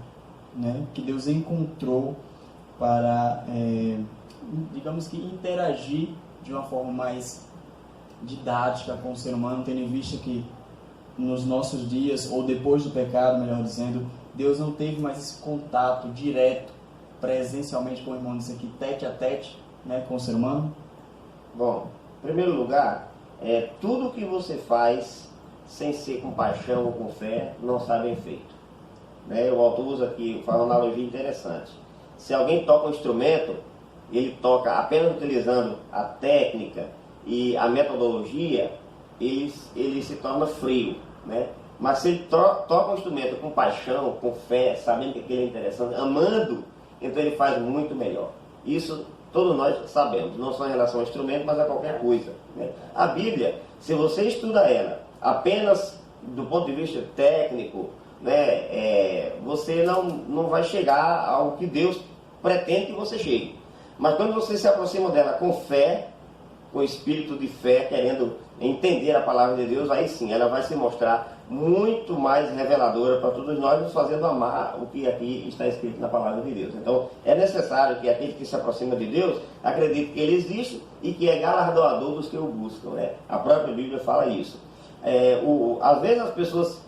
né, que Deus encontrou para, digamos que, interagir de uma forma mais didática com o ser humano, tendo em vista que nos nossos dias, ou depois do pecado, melhor dizendo, Deus não teve mais esse contato direto, presencialmente, como o irmão disse aqui, tete a tete, né, com o ser humano? Bom, em primeiro lugar, tudo que você faz sem ser com paixão ou com fé, não está bem feito. Né? O autor usa aqui, faz uma analogia interessante. Se alguém toca um instrumento, ele toca apenas utilizando a técnica e a metodologia, ele se torna frio, né? Mas se ele toca um instrumento com paixão, com fé, sabendo que aquilo é interessante, amando, então ele faz muito melhor. Isso todos nós sabemos, não só em relação ao instrumento, mas a qualquer coisa, né? A Bíblia, se você estuda ela apenas do ponto de vista técnico, né, você não vai chegar ao que Deus pretende que você chegue. Mas quando você se aproxima dela com fé, com espírito de fé, querendo entender a palavra de Deus, aí sim, ela vai se mostrar muito mais reveladora para todos nós, nos fazendo amar o que aqui está escrito na palavra de Deus. Então, é necessário que aquele que se aproxima de Deus acredite que Ele existe e que é galardoador dos que o buscam, né? A própria Bíblia fala isso. Às vezes as pessoas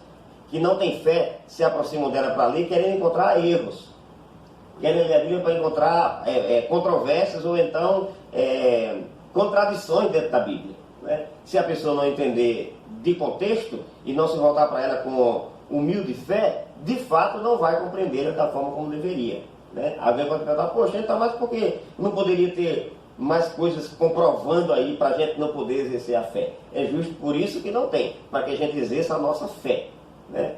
que não têm fé se aproximam dela para ler, querendo encontrar erros, querem ler a Bíblia para encontrar controvérsias ou então contradições dentro da Bíblia, né? Se a pessoa não entender de contexto e não se voltar para ela com humilde fé, de fato não vai compreendê-la da forma como deveria, né? Alguém pode perguntar, poxa, então, mas por que não poderia ter mais coisas comprovando aí para a gente não poder exercer a fé? É justo por isso que não tem, para que a gente exerça a nossa fé, né?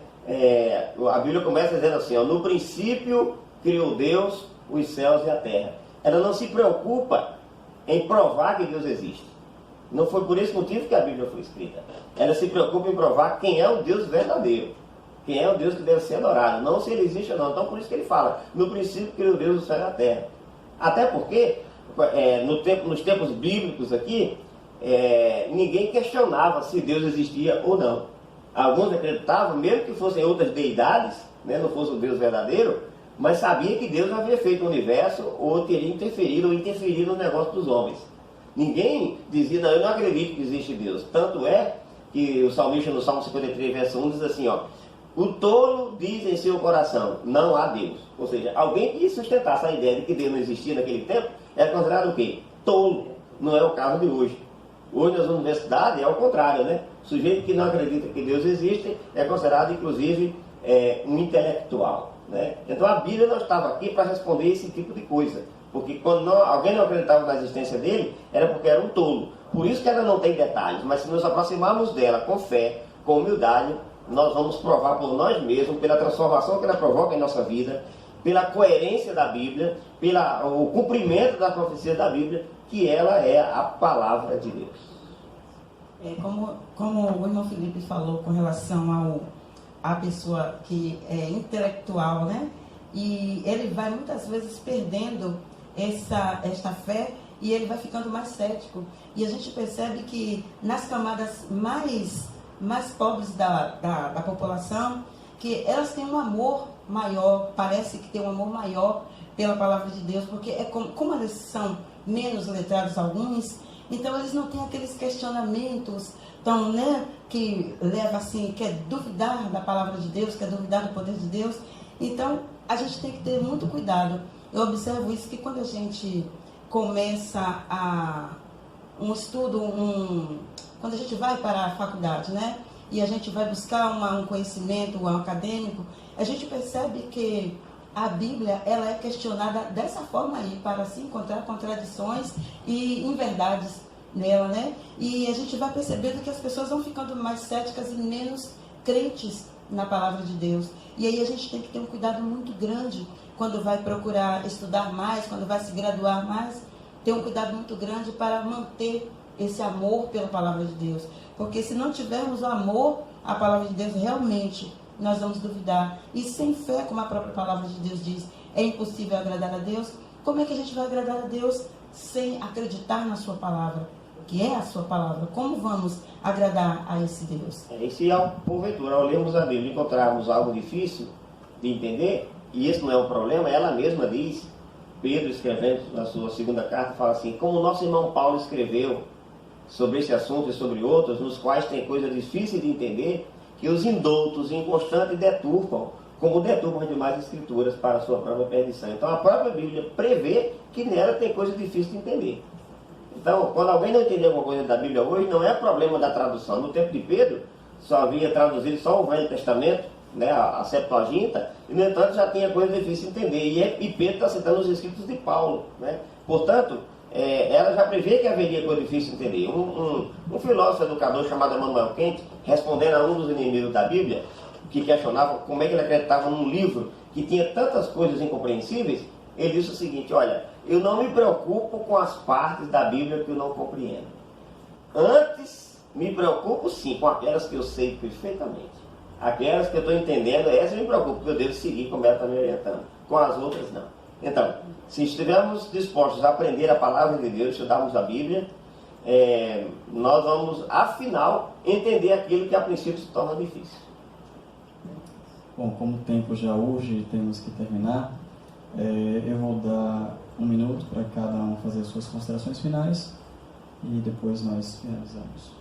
A Bíblia começa dizendo assim, ó, no princípio criou Deus os céus e a terra. Ela não se preocupa em provar que Deus existe. Não foi por esse motivo que a Bíblia foi escrita. Ela se preocupa em provar quem é o Deus verdadeiro, quem é o Deus que deve ser adorado, não se ele existe ou não. Então por isso que ele fala, no princípio criou Deus o céu e a terra. Até porque, nos tempos bíblicos aqui, ninguém questionava se Deus existia ou não. Alguns acreditavam, mesmo que fossem outras deidades, né, não fosse o Deus verdadeiro, mas sabia que Deus havia feito o universo ou teria interferido no negócio dos homens. Ninguém dizia, não, eu não acredito que existe Deus. Tanto é que o salmista no Salmo 53, verso 1 diz assim, ó, o tolo diz em seu coração, não há Deus. Ou seja, alguém que sustentasse a ideia de que Deus não existia naquele tempo, era considerado o quê? Tolo. Não é o caso de hoje. Hoje nas universidades é o contrário, né? O sujeito que não acredita que Deus existe é considerado, inclusive, um intelectual, né? Então a Bíblia não estava aqui para responder esse tipo de coisa. Porque quando alguém não acreditava na existência dele, era porque era um tolo. Por isso que ela não tem detalhes. Mas se nos aproximarmos dela com fé, com humildade, nós vamos provar por nós mesmos, pela transformação que ela provoca em nossa vida, pela coerência da Bíblia, pelo cumprimento da profecia da Bíblia, que ela é a palavra de Deus. Como o irmão Felipe falou com relação à pessoa que é intelectual, né? E ele vai muitas vezes perdendo esta fé e ele vai ficando mais cético. E a gente percebe que nas camadas mais pobres da população, que elas têm um amor maior, parece que tem um amor maior pela palavra de Deus, porque como eles são menos letrados alguns, então eles não têm aqueles questionamentos tão, né, que leva assim, quer duvidar da palavra de Deus, quer duvidar do poder de Deus. Então a gente tem que ter muito cuidado. Eu observo isso, que quando a gente começa um estudo, quando a gente vai para a faculdade, né, e a gente vai buscar um conhecimento acadêmico, a gente percebe que a Bíblia, ela é questionada dessa forma aí, para se encontrar contradições e inverdades nela, né? E a gente vai percebendo que as pessoas vão ficando mais céticas e menos crentes na palavra de Deus. E aí a gente tem que ter um cuidado muito grande quando vai procurar estudar mais, quando vai se graduar mais, ter um cuidado muito grande para manter esse amor pela palavra de Deus. Porque se não tivermos o amor à palavra de Deus, realmente nós vamos duvidar. E sem fé, como a própria palavra de Deus diz, é impossível agradar a Deus. Como é que a gente vai agradar a Deus sem acreditar na sua palavra, que é a sua palavra? Como vamos agradar a esse Deus? E se, porventura, ao lermos a Bíblia, encontrarmos algo difícil de entender, e esse não é um problema, ela mesma diz, Pedro escrevendo na sua segunda carta, fala assim, como o nosso irmão Paulo escreveu sobre esse assunto e sobre outros, nos quais tem coisas difíceis de entender, que os indoutos e inconstantes deturpam, como deturpam demais escrituras para a sua própria perdição. Então a própria Bíblia prevê que nela tem coisas difíceis de entender. Então, quando alguém não entender alguma coisa da Bíblia hoje, não é problema da tradução. No tempo de Pedro, só havia traduzido só o Velho Testamento, né, a Septuaginta, e no entanto já tinha coisa difícil de entender. E Pedro está citando os escritos de Paulo, né? Portanto, ela já prevê que haveria coisa difícil de entender. Um filósofo educador chamado Immanuel Kant, respondendo a um dos inimigos da Bíblia, que questionava como é que ele acreditava num livro que tinha tantas coisas incompreensíveis, ele disse o seguinte: olha, eu não me preocupo com as partes da Bíblia que eu não compreendo. Antes, me preocupo sim com aquelas que eu sei perfeitamente. Aquelas que eu estou entendendo, essas eu me preocupo, porque eu devo seguir como ela está me orientando. Com as outras, não. Então, se estivermos dispostos a aprender a palavra de Deus, estudarmos a Bíblia, nós vamos, afinal, entender aquilo que a princípio se torna difícil. Bom, como o tempo já urge e temos que terminar, eu vou dar 1 minuto para cada um fazer suas considerações finais e depois nós finalizamos.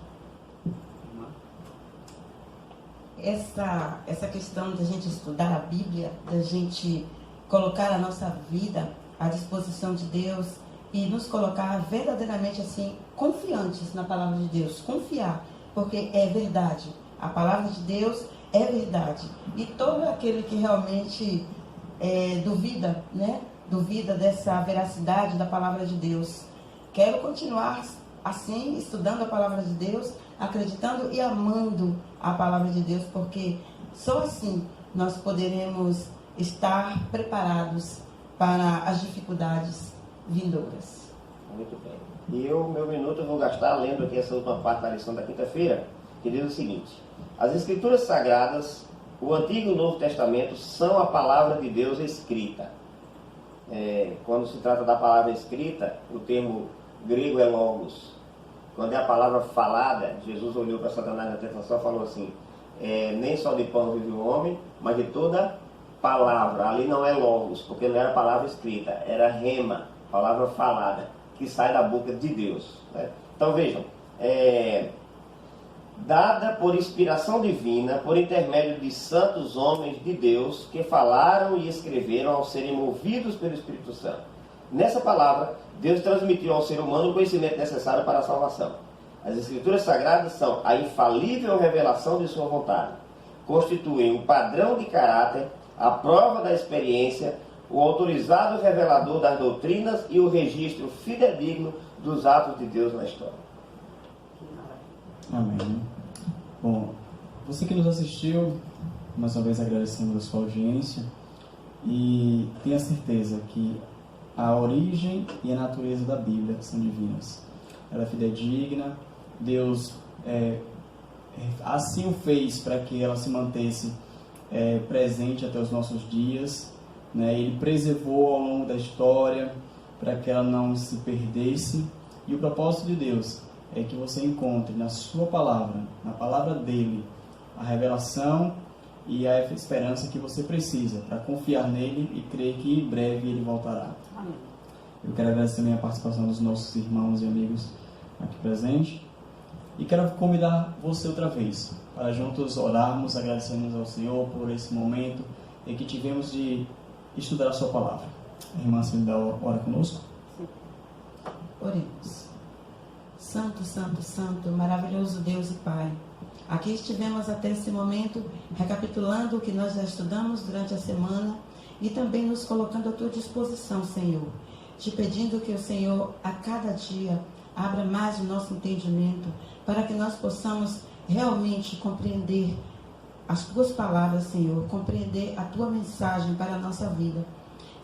Essa questão da gente estudar a Bíblia, da gente colocar a nossa vida à disposição de Deus e nos colocar verdadeiramente assim, confiantes na palavra de Deus, confiar, porque é verdade, a palavra de Deus é verdade, e todo aquele que realmente duvida, né, duvida dessa veracidade da palavra de Deus, quero continuar assim, estudando a palavra de Deus, acreditando e amando a palavra de Deus, porque só assim nós poderemos estar preparados para as dificuldades vindouras. Muito bem. E meu minuto eu vou gastar lendo aqui essa última parte da lição da quinta-feira, que diz o seguinte: as Escrituras Sagradas, o Antigo e o Novo Testamento, são a palavra de Deus escrita. Quando se trata da palavra escrita, o termo grego é logos. Quando é a palavra falada, Jesus olhou para Satanás na tentação e falou assim: nem só de pão vive o homem, mas de toda palavra. Ali não é logos, porque não era palavra escrita, era rema, palavra falada, que sai da boca de Deus, né? Então vejam, dada por inspiração divina, por intermédio de santos homens de Deus, que falaram e escreveram ao serem movidos pelo Espírito Santo. Nessa palavra, Deus transmitiu ao ser humano o conhecimento necessário para a salvação. As Escrituras Sagradas são a infalível revelação de sua vontade. Constituem o padrão de caráter, a prova da experiência, o autorizado revelador das doutrinas e o registro fidedigno dos atos de Deus na história. Amém. Bom, você que nos assistiu, mais uma vez agradecemos a sua audiência e tenha certeza que a origem e a natureza da Bíblia são divinas. Ela é fidedigna, Deus assim o fez para que ela se mantesse presente até os nossos dias, né? Ele preservou ao longo da história para que ela não se perdesse, e o propósito de Deus é que você encontre na sua palavra, na palavra dele, a revelação e a esperança que você precisa para confiar nele e crer que em breve ele voltará. Amém. Eu quero agradecer também a participação dos nossos irmãos e amigos aqui presentes e quero convidar você outra vez para juntos orarmos, agradecermos ao Senhor por esse momento em que tivemos de estudar a sua palavra. A irmã Cinda ora conosco. Sim. Oremos. Santo, Santo, Santo, maravilhoso Deus e Pai, aqui estivemos até esse momento recapitulando o que nós já estudamos durante a semana e também nos colocando à tua disposição, Senhor, te pedindo que o Senhor a cada dia abra mais o nosso entendimento para que nós possamos realmente compreender as tuas palavras, Senhor, compreender a tua mensagem para a nossa vida,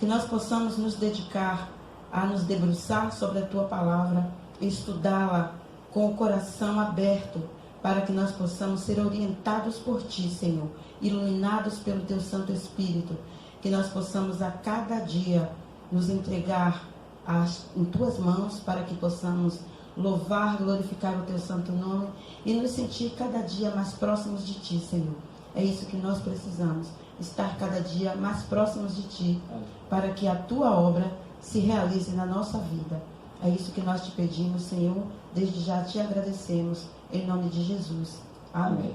que nós possamos nos dedicar a nos debruçar sobre a tua palavra, estudá-la com o coração aberto, para que nós possamos ser orientados por Ti, Senhor, iluminados pelo Teu Santo Espírito, que nós possamos a cada dia nos entregar em Tuas mãos, para que possamos louvar, glorificar o Teu santo nome e nos sentir cada dia mais próximos de Ti, Senhor. É isso que nós precisamos, estar cada dia mais próximos de Ti, para que a Tua obra se realize na nossa vida. É isso que nós te pedimos, Senhor. Desde já te agradecemos. Em nome de Jesus. Amém.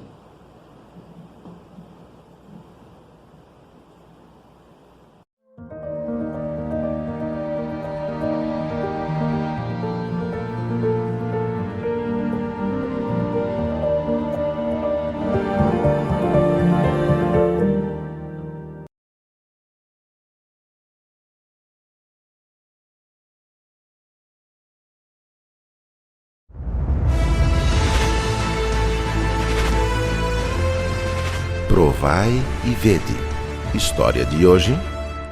provai e vede. História de hoje: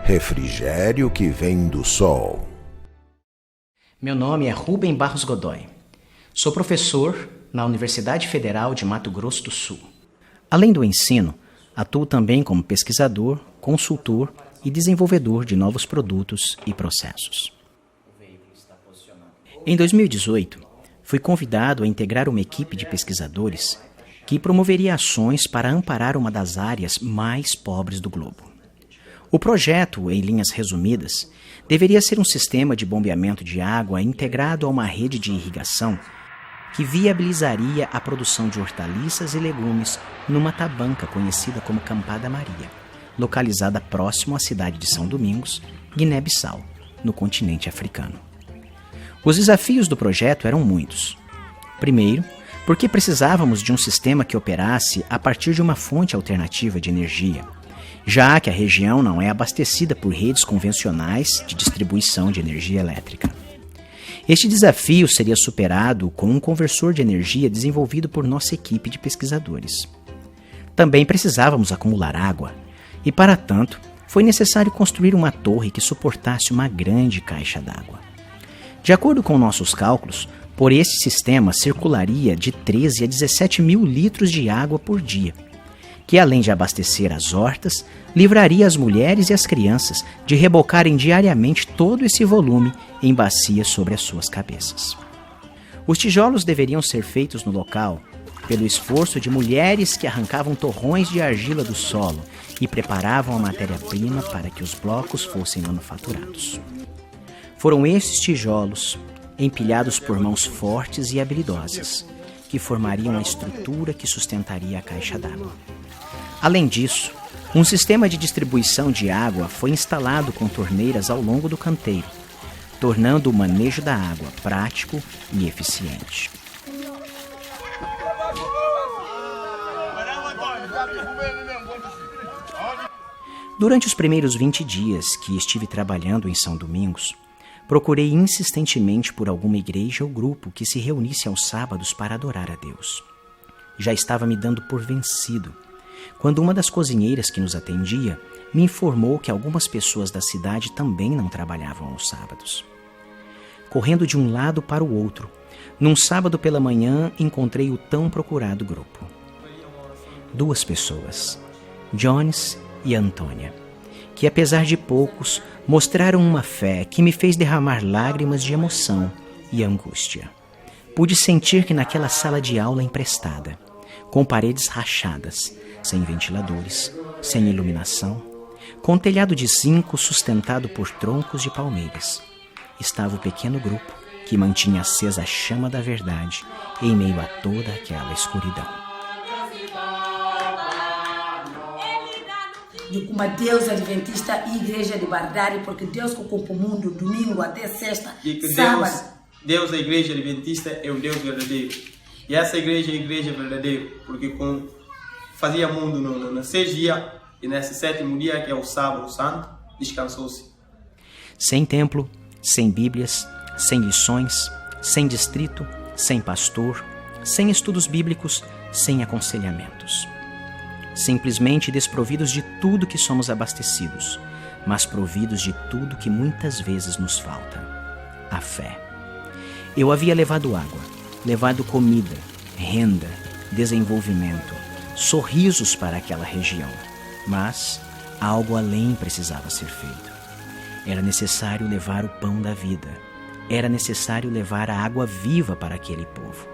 refrigério que vem do sol. Meu nome é Rubem Barros Godoy. Sou professor na Universidade Federal de Mato Grosso do Sul. Além do ensino, atuo também como pesquisador, consultor e desenvolvedor de novos produtos e processos. Em 2018, fui convidado a integrar uma equipe de pesquisadores que promoveria ações para amparar uma das áreas mais pobres do globo. O projeto, em linhas resumidas, deveria ser um sistema de bombeamento de água integrado a uma rede de irrigação que viabilizaria a produção de hortaliças e legumes numa tabanca conhecida como Campada Maria, localizada próximo à cidade de São Domingos, Guiné-Bissau, no continente africano. Os desafios do projeto eram muitos. Primeiro, porque precisávamos de um sistema que operasse a partir de uma fonte alternativa de energia, já que a região não é abastecida por redes convencionais de distribuição de energia elétrica. Este desafio seria superado com um conversor de energia desenvolvido por nossa equipe de pesquisadores. Também precisávamos acumular água, e para tanto, foi necessário construir uma torre que suportasse uma grande caixa d'água. De acordo com nossos cálculos, por esse sistema circularia de 13 a 17 mil litros de água por dia, que além de abastecer as hortas, livraria as mulheres e as crianças de rebocarem diariamente todo esse volume em bacias sobre as suas cabeças. Os tijolos deveriam ser feitos no local pelo esforço de mulheres que arrancavam torrões de argila do solo e preparavam a matéria-prima para que os blocos fossem manufaturados. Foram esses tijolos, empilhados por mãos fortes e habilidosas, que formariam a estrutura que sustentaria a caixa d'água. Além disso, um sistema de distribuição de água foi instalado com torneiras ao longo do canteiro, tornando o manejo da água prático e eficiente. Durante os primeiros 20 dias que estive trabalhando em São Domingos, procurei insistentemente por alguma igreja ou grupo que se reunisse aos sábados para adorar a Deus. Já estava me dando por vencido, quando uma das cozinheiras que nos atendia me informou que algumas pessoas da cidade também não trabalhavam aos sábados. Correndo de um lado para o outro, num sábado pela manhã encontrei o tão procurado grupo. 2 pessoas, Jones e Antônia, que apesar de poucos, mostraram uma fé que me fez derramar lágrimas de emoção e angústia. Pude sentir que naquela sala de aula emprestada, com paredes rachadas, sem ventiladores, sem iluminação, com telhado de zinco sustentado por troncos de palmeiras, estava o pequeno grupo que mantinha acesa a chama da verdade em meio a toda aquela escuridão. De como Deus Adventista e Igreja de Bardari, porque Deus que ocupa o mundo domingo até sexta, sábado. Deus da Igreja Adventista é o Deus verdadeiro. E essa igreja é a igreja verdadeira, porque fazia mundo no 6 dias, e nesse 7º dia, que é o sábado santo, descansou-se. Sem templo, sem bíblias, sem lições, sem distrito, sem pastor, sem estudos bíblicos, sem aconselhamentos. Simplesmente desprovidos de tudo que somos abastecidos, mas providos de tudo que muitas vezes nos falta: a fé. Eu havia levado água, levado comida, renda, desenvolvimento, sorrisos para aquela região, mas algo além precisava ser feito. Era necessário levar o pão da vida, era necessário levar a água viva para aquele povo.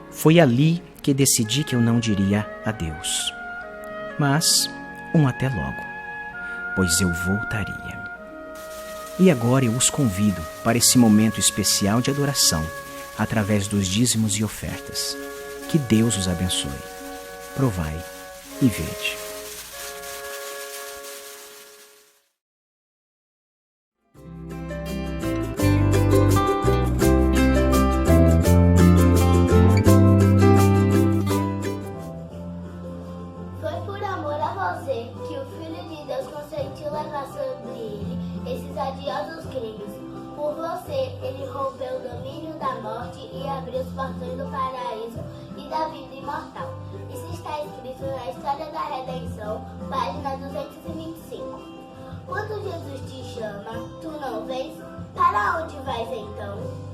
Foi ali que decidi que eu não diria adeus, mas um até logo, pois eu voltaria. E agora eu os convido para esse momento especial de adoração, através dos dízimos e ofertas. Que Deus os abençoe. Provai e vede. Foi por amor a você que o Filho de Deus consentiu levar sobre ele esses adiosos crimes. O Por você, ele rompeu o domínio da morte e abriu os portões do paraíso e da vida imortal. Isso está escrito na História da Redenção, página 225. Quando Jesus te chama, tu não vens? Para onde vais então?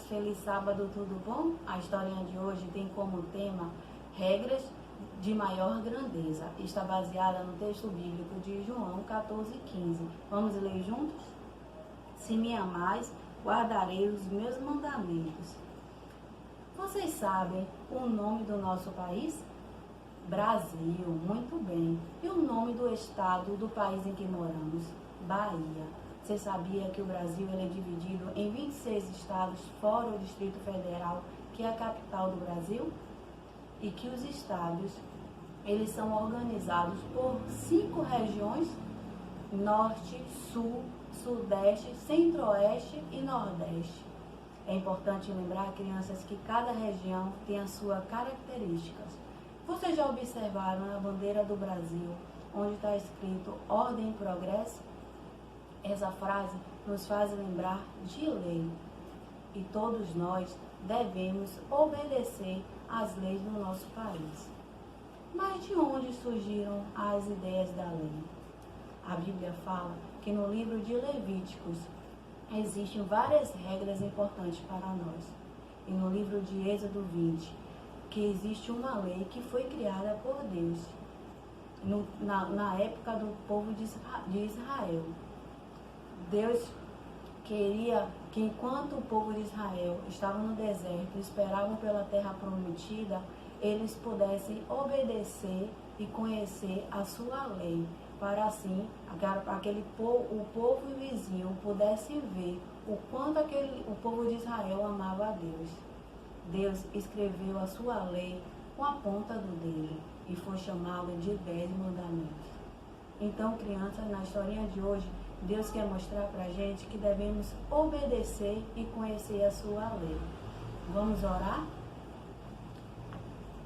Feliz sábado, tudo bom? A historinha de hoje tem como tema regras de maior grandeza. Está baseada no texto bíblico de João 14,15. Vamos ler juntos? Se me amais, guardarei os meus mandamentos. Vocês sabem o nome do nosso país? Brasil, muito bem. E o nome do estado do país em que moramos? Bahia. Você sabia que o Brasil ele é dividido em 26 estados fora o Distrito Federal, que é a capital do Brasil? E que os estados eles são organizados por 5 regiões: Norte, Sul, Sudeste, Centro-Oeste e Nordeste. É importante lembrar, crianças, que cada região tem as suas características. Vocês já observaram na bandeira do Brasil, onde está escrito Ordem e Progresso? Essa frase nos faz lembrar de lei. E todos nós devemos obedecer às leis do nosso país. Mas de onde surgiram as ideias da lei? A Bíblia fala que no livro de Levíticos existem várias regras importantes para nós. E no livro de Êxodo 20, que existe uma lei que foi criada por Deus na época do povo de Israel. Deus queria que enquanto o povo de Israel estava no deserto, esperavam pela terra prometida, eles pudessem obedecer e conhecer a sua lei, para assim o povo vizinho pudesse ver o quanto o povo de Israel amava a Deus. Deus escreveu a sua lei com a ponta do dedo e foi chamado de 10 mandamentos. Então, crianças, na historinha de hoje, Deus quer mostrar para a gente que devemos obedecer e conhecer a sua lei. Vamos orar?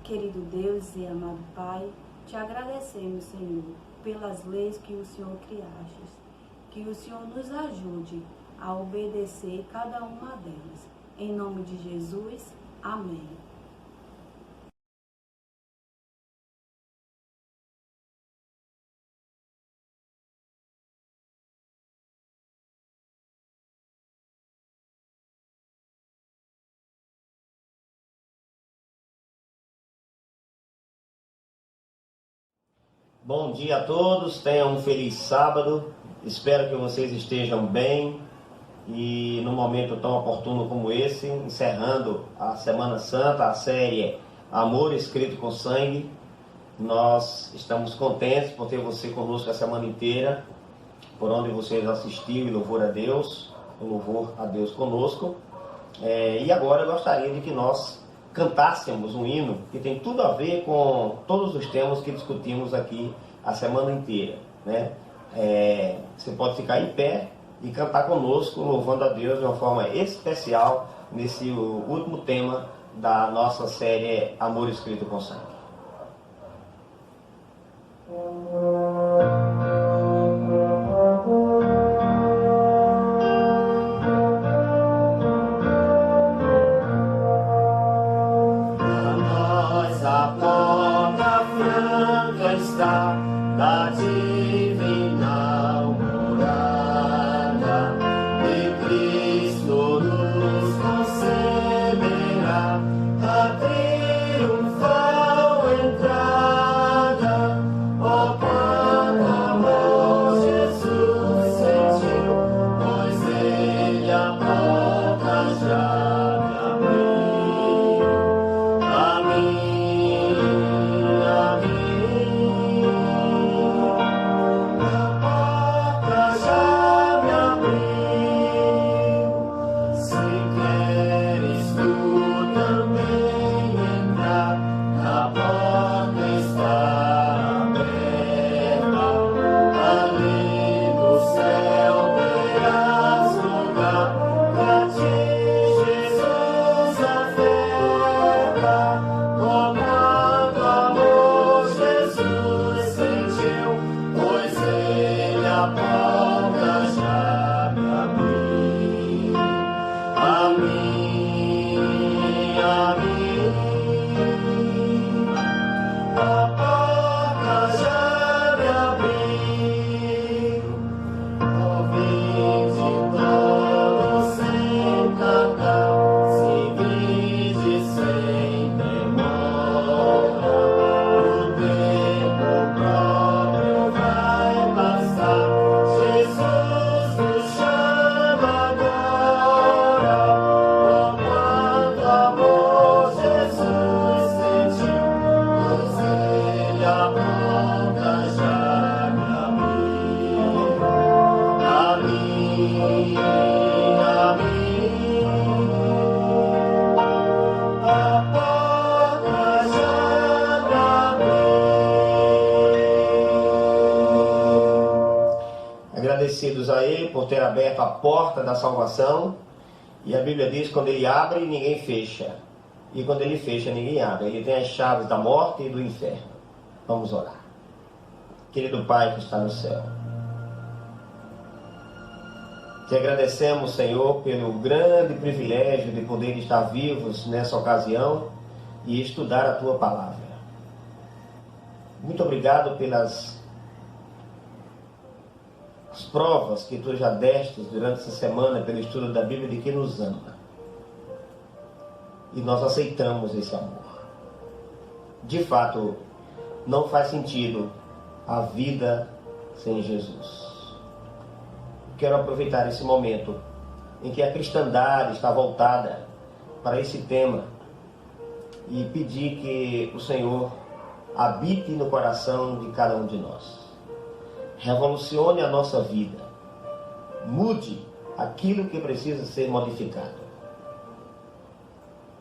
Querido Deus e amado Pai, te agradecemos, Senhor, pelas leis que o Senhor criaste. Que o Senhor nos ajude a obedecer cada uma delas. Em nome de Jesus, amém. Bom dia a todos, tenham um feliz sábado, espero que vocês estejam bem e num momento tão oportuno como esse, encerrando a Semana Santa, a série Amor Escrito com Sangue. Nós estamos contentes por ter você conosco a semana inteira, por onde vocês assistiram em louvor a Deus, o louvor a Deus conosco. E agora eu gostaria de que nós cantássemos um hino que tem tudo a ver com todos os temas que discutimos aqui a semana inteira, né? Você pode ficar em pé e cantar conosco, louvando a Deus de uma forma especial nesse último tema da nossa série Amor Escrito com Sangue. Da divina morada, e Cristo nos concederá a triunfal agradecidos a Ele por ter aberto a porta da salvação. E a Bíblia diz: quando Ele abre, ninguém fecha. E quando Ele fecha, ninguém abre. Ele tem as chaves da morte e do inferno. Vamos orar. Querido Pai que está no céu, te agradecemos, Senhor, pelo grande privilégio de poder estar vivos nessa ocasião e estudar a Tua Palavra. Muito obrigado pelas provas que Tu já deste durante essa semana pelo estudo da Bíblia de que nos ama. E nós aceitamos esse amor. De fato, não faz sentido a vida sem Jesus. Quero aproveitar esse momento em que a cristandade está voltada para esse tema e pedir que o Senhor habite no coração de cada um de nós. Revolucione a nossa vida. Mude aquilo que precisa ser modificado.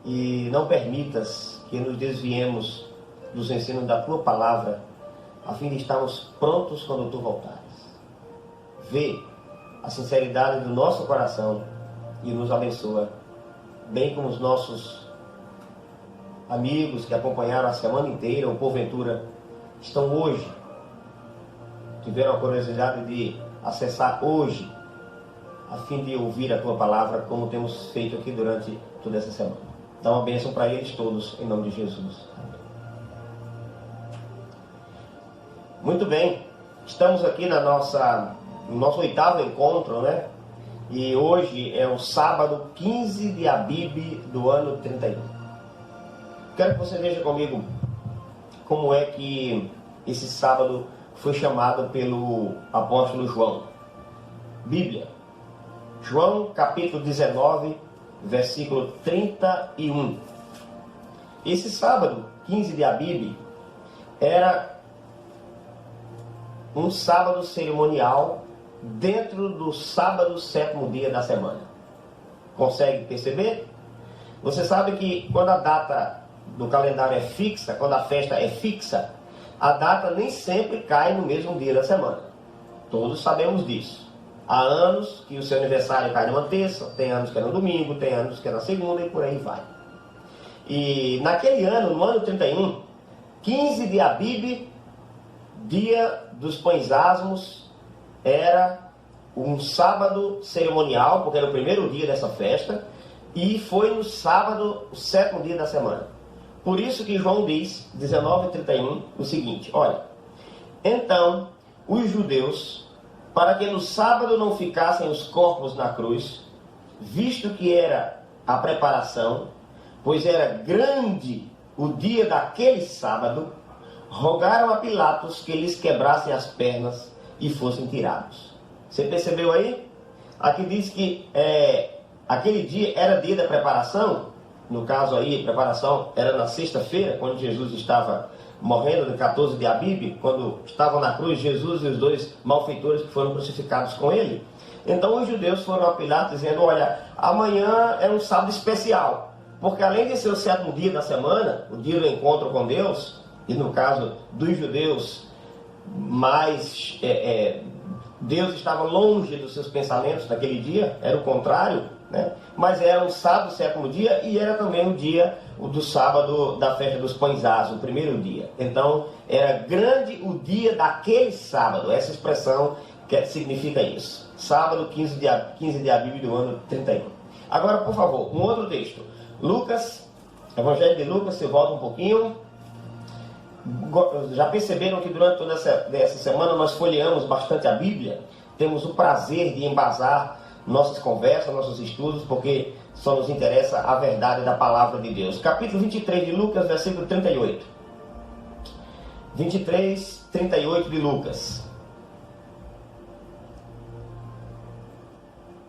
E não permitas que nos desviemos dos ensinos da Tua Palavra, a fim de estarmos prontos quando Tu voltares. Vê a sinceridade do nosso coração e nos abençoa, bem como os nossos amigos que acompanharam a semana inteira, ou porventura estão hoje, tiveram a curiosidade de acessar hoje, a fim de ouvir a Tua Palavra, como temos feito aqui durante toda essa semana. Dá uma bênção para eles todos, em nome de Jesus. Amém. Muito bem, estamos aqui no nosso 8º encontro, né? E hoje é o sábado 15 de Abib do ano 31. Quero que você veja comigo como é que esse sábado foi chamado pelo apóstolo João. Bíblia, João capítulo 19, versículo 31. Esse sábado 15 de Abib era um sábado cerimonial dentro do sábado 7º dia da semana. Consegue perceber? Você sabe que quando a data do calendário é fixa, quando a festa é fixa, a data nem sempre cai no mesmo dia da semana. Todos sabemos disso. Há anos que o seu aniversário cai numa terça, tem anos que é no domingo, tem anos que é na segunda e por aí vai. E naquele ano, no ano 31, 15 de Abib, dia dos pães asmos, era um sábado cerimonial, porque era o primeiro dia dessa festa, e foi no sábado, o 7º dia da semana. Por isso que João diz, 19:31, o seguinte: olha, então os judeus, para que no sábado não ficassem os corpos na cruz, visto que era a preparação, pois era grande o dia daquele sábado, rogaram a Pilatos que lhes quebrassem as pernas e fossem tirados. Você percebeu aí? Aqui diz que aquele dia era dia da preparação. No caso aí, a preparação era na sexta-feira, quando Jesus estava morrendo, no 14 de Abib, quando estavam na cruz Jesus e os 2 malfeitores que foram crucificados com ele. Então os judeus foram a Pilatos dizendo: olha, amanhã é um sábado especial, porque além de ser o 7º dia da semana, o dia do encontro com Deus, e no caso dos judeus, mais Deus estava longe dos seus pensamentos naquele dia, era o contrário, né? Mas era um sábado, 7º dia, e era também o dia do sábado da festa dos pães asmos, o primeiro dia. Então era grande o dia daquele sábado, essa expressão que significa isso. Sábado 15 de Abib do ano 31. Agora, por favor, um outro texto. Lucas, Evangelho de Lucas, você volta um pouquinho. Já perceberam que durante toda essa semana nós folheamos bastante a Bíblia? Temos o prazer de embasar nossas conversas, nossos estudos, porque só nos interessa a verdade da palavra de Deus. Capítulo 23 de Lucas, versículo 38. 23, 38 de Lucas.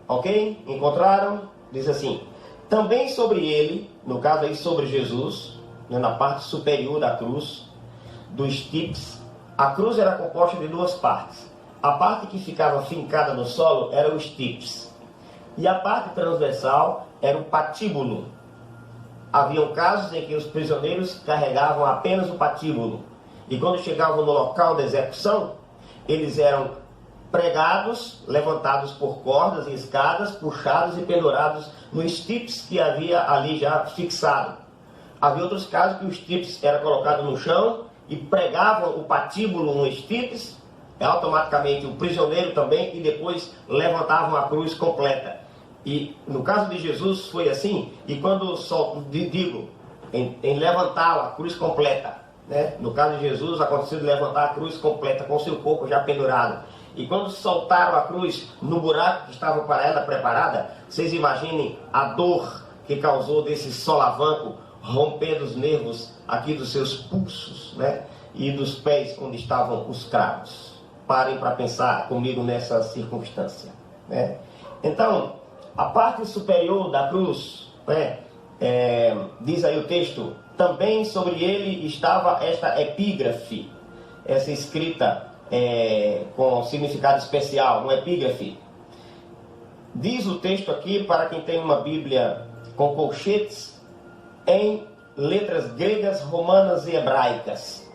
Ok? Encontraram? Diz assim: também sobre ele, no caso aí sobre Jesus, na parte superior da cruz, dos stipes, a cruz era composta de 2 partes. A parte que ficava fincada no solo era os stipes, e a parte transversal era o patíbulo. Haviam casos em que os prisioneiros carregavam apenas o patíbulo, e quando chegavam no local da execução, eles eram pregados, levantados por cordas e escadas, puxados e pendurados nos estips que havia ali já fixado. Havia outros casos que os estips eram colocados no chão e pregavam o patíbulo no estips, automaticamente o prisioneiro também, e depois levantavam a cruz completa. E no caso de Jesus foi assim, e quando digo em levantá-la, a cruz completa, né? No caso de Jesus aconteceu de levantar a cruz completa com seu corpo já pendurado. E quando soltaram a cruz no buraco que estava para ela preparada, vocês imaginem a dor que causou desse solavanco, rompendo os nervos aqui dos seus pulsos, né? E dos pés onde estavam os cravos. Parem para pensar comigo nessa circunstância, né? Então, a parte superior da cruz, né? Diz aí o texto, também sobre ele estava esta epígrafe, essa escrita com significado especial, um epígrafe. Diz o texto aqui, para quem tem uma Bíblia com colchetes, em letras gregas, romanas e hebraicas.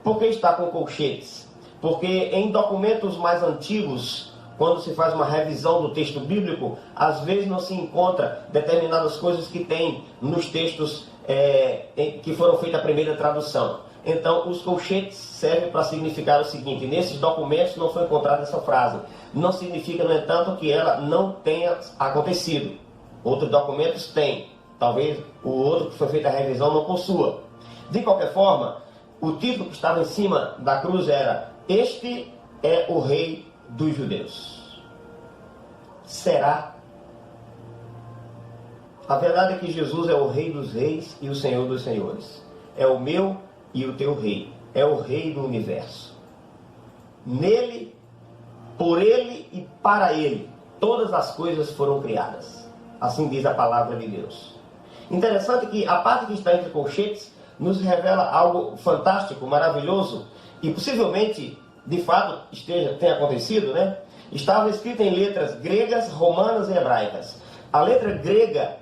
Por que está com colchetes? Porque em documentos mais antigos, quando se faz uma revisão do texto bíblico, às vezes não se encontra determinadas coisas que tem nos textos que foram feitas a primeira tradução. Então, os colchetes servem para significar o seguinte: nesses documentos não foi encontrada essa frase. Não significa, no entanto, que ela não tenha acontecido. Outros documentos têm. Talvez o outro que foi feita a revisão não possua. De qualquer forma, o título que estava em cima da cruz era: Este é o Rei dos Judeus. Será? A verdade é que Jesus é o Rei dos Reis e o Senhor dos Senhores. É o meu e o teu Rei. É o Rei do universo. Nele, por ele e para ele, todas as coisas foram criadas. Assim diz a palavra de Deus. Interessante que a parte que está entre colchetes nos revela algo fantástico, maravilhoso, e possivelmente, de fato, tenha acontecido, né? Estava escrita em letras gregas, romanas e hebraicas. A letra grega,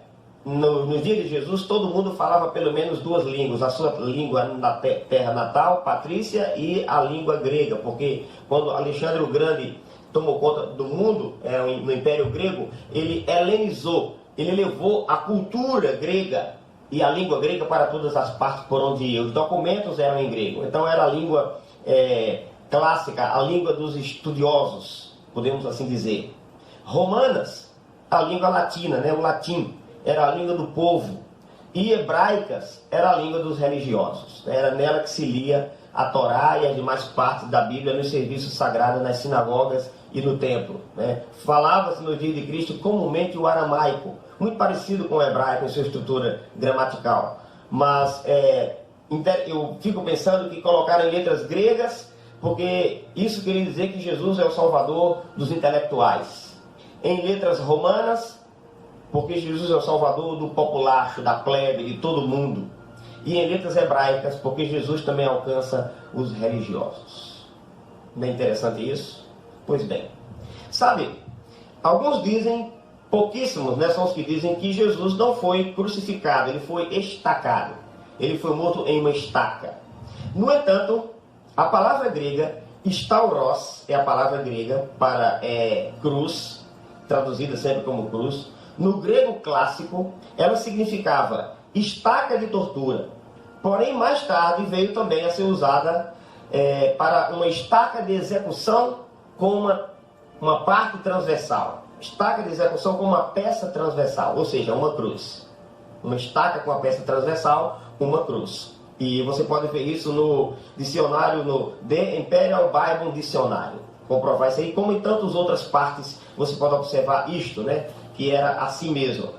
no dia de Jesus, todo mundo falava pelo menos duas línguas. A sua língua na terra natal, patrícia, e a língua grega. Porque quando Alexandre o Grande tomou conta do mundo, no Império Grego, ele helenizou, ele levou a cultura grega e a língua grega para todas as partes por onde ia. Os documentos eram em grego. Então era a língua clássica, a língua dos estudiosos, podemos assim dizer. Romanas, a língua latina, né? O latim era a língua do povo. E hebraicas era a língua dos religiosos. Era nela que se lia a Torá e as demais partes da Bíblia nos serviços sagrados, nas sinagogas e no templo, né? Falava-se no dia de Cristo comumente o aramaico, muito parecido com o hebraico em sua estrutura gramatical. Mas eu fico pensando que colocaram em letras gregas, porque isso queria dizer que Jesus é o Salvador dos intelectuais. Em letras romanas, porque Jesus é o Salvador do populacho, da plebe, de todo mundo. E em letras hebraicas, porque Jesus também alcança os religiosos. Não é interessante isso? Pois bem, sabe, alguns dizem, pouquíssimos, né, são os que dizem que Jesus não foi crucificado, ele foi estacado. Ele foi morto em uma estaca. No entanto, a palavra grega, stauros, é a palavra grega para cruz, traduzida sempre como cruz. No grego clássico, ela significava estaca de tortura. Porém, mais tarde veio também a ser usada para uma estaca de execução com uma parte transversal. Estaca de execução com uma peça transversal, ou seja, uma cruz. Uma estaca com a peça transversal, uma cruz. E você pode ver isso no dicionário, no The Imperial Bible Dicionário. Comprovar isso aí, como em tantas outras partes você pode observar isto, né? Que era assim mesmo.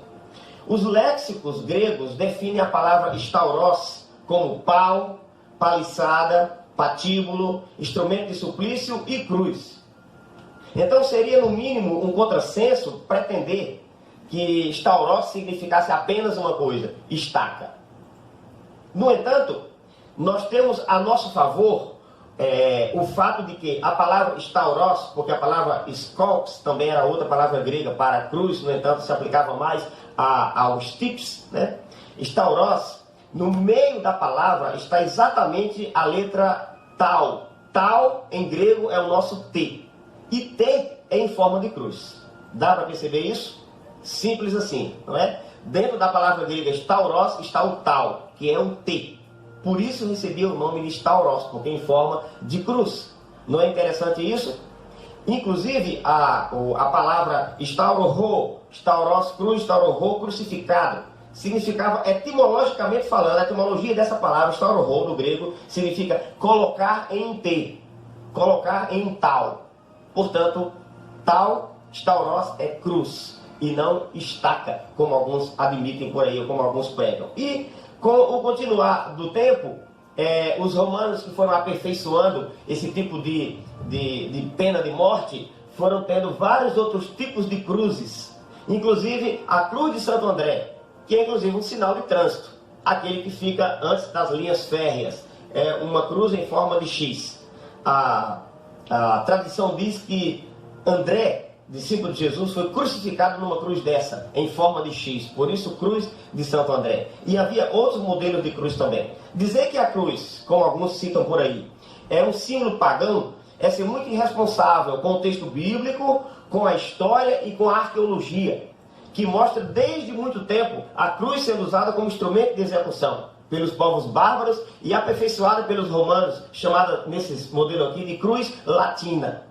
Os léxicos gregos definem a palavra stauros como pau, paliçada, patíbulo, instrumento de suplício e cruz. Então seria no mínimo um contrassenso pretender que stauros significasse apenas uma coisa, estaca. No entanto, nós temos a nosso favor o fato de que a palavra stauros, porque a palavra skolx também era outra palavra grega para cruz, no entanto se aplicava mais aos tips, né? Stauros, no meio da palavra está exatamente a letra tau. Tau em grego é o nosso T. e T é em forma de cruz. Dá para perceber isso? Simples assim, não é? Dentro da palavra grega stauros está o tal, que é um T. Por isso recebia o nome de stauros, porque em forma de cruz. Não é interessante isso? Inclusive, a palavra stauros, cruz, staurorro, crucificado, significava, etimologicamente falando, a etimologia dessa palavra, staurorro, do grego, significa colocar em T, colocar em tal. Portanto, tal, stauros, é cruz, e não estaca, como alguns admitem por aí, ou como alguns pregam. E, com o continuar do tempo, os romanos que foram aperfeiçoando esse tipo de pena de morte, foram tendo vários outros tipos de cruzes. Inclusive, a cruz de Santo André, que é inclusive um sinal de trânsito. Aquele que fica antes das linhas férreas. É uma cruz em forma de X. A tradição diz que André, discípulo de Jesus, foi crucificado numa cruz dessa, em forma de X. Por isso, cruz de Santo André. E havia outros modelos de cruz também. Dizer que a cruz, como alguns citam por aí, é um símbolo pagão, é ser muito irresponsável com o texto bíblico, com a história e com a arqueologia, que mostra desde muito tempo a cruz sendo usada como instrumento de execução pelos povos bárbaros e aperfeiçoada pelos romanos, chamada nesse modelo aqui de cruz latina.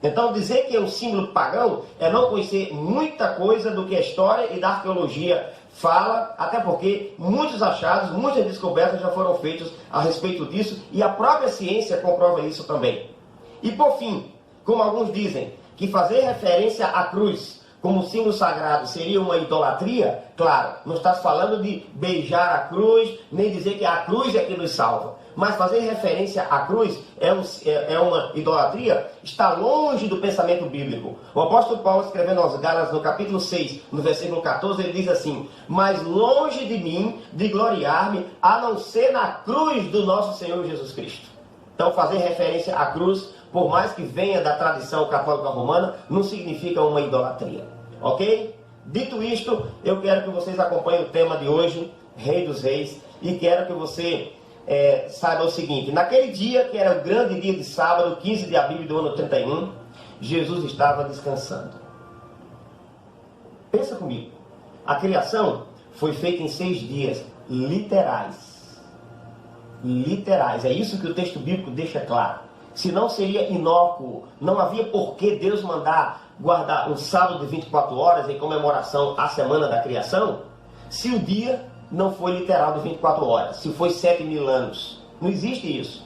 Então, dizer que é um símbolo pagão é não conhecer muita coisa do que a história e da arqueologia fala, até porque muitos achados, muitas descobertas já foram feitos a respeito disso, e a própria ciência comprova isso também. E por fim, como alguns dizem, que fazer referência à cruz como símbolo sagrado seria uma idolatria, claro, não está falando de beijar a cruz, nem dizer que a cruz é que nos salva. Mas fazer referência à cruz é uma idolatria, está longe do pensamento bíblico. O apóstolo Paulo, escrevendo aos Gálatas no capítulo 6, no versículo 14, ele diz assim: mas longe de mim de gloriar-me, a não ser na cruz do nosso Senhor Jesus Cristo. Então, fazer referência à cruz, por mais que venha da tradição católica romana, não significa uma idolatria. Ok? Dito isto, eu quero que vocês acompanhem o tema de hoje, Rei dos Reis, e quero que você saiba o seguinte: naquele dia, que era o grande dia de sábado, 15 de abril do ano 31, Jesus estava descansando. Pensa comigo, a criação foi feita em 6 dias, literais. Literais, é isso que o texto bíblico deixa claro. Senão seria inócuo, não havia por que Deus mandar guardar um sábado de 24 horas em comemoração à semana da criação, se o dia não foi literal de 24 horas, se foi 7.000 anos. Não existe isso.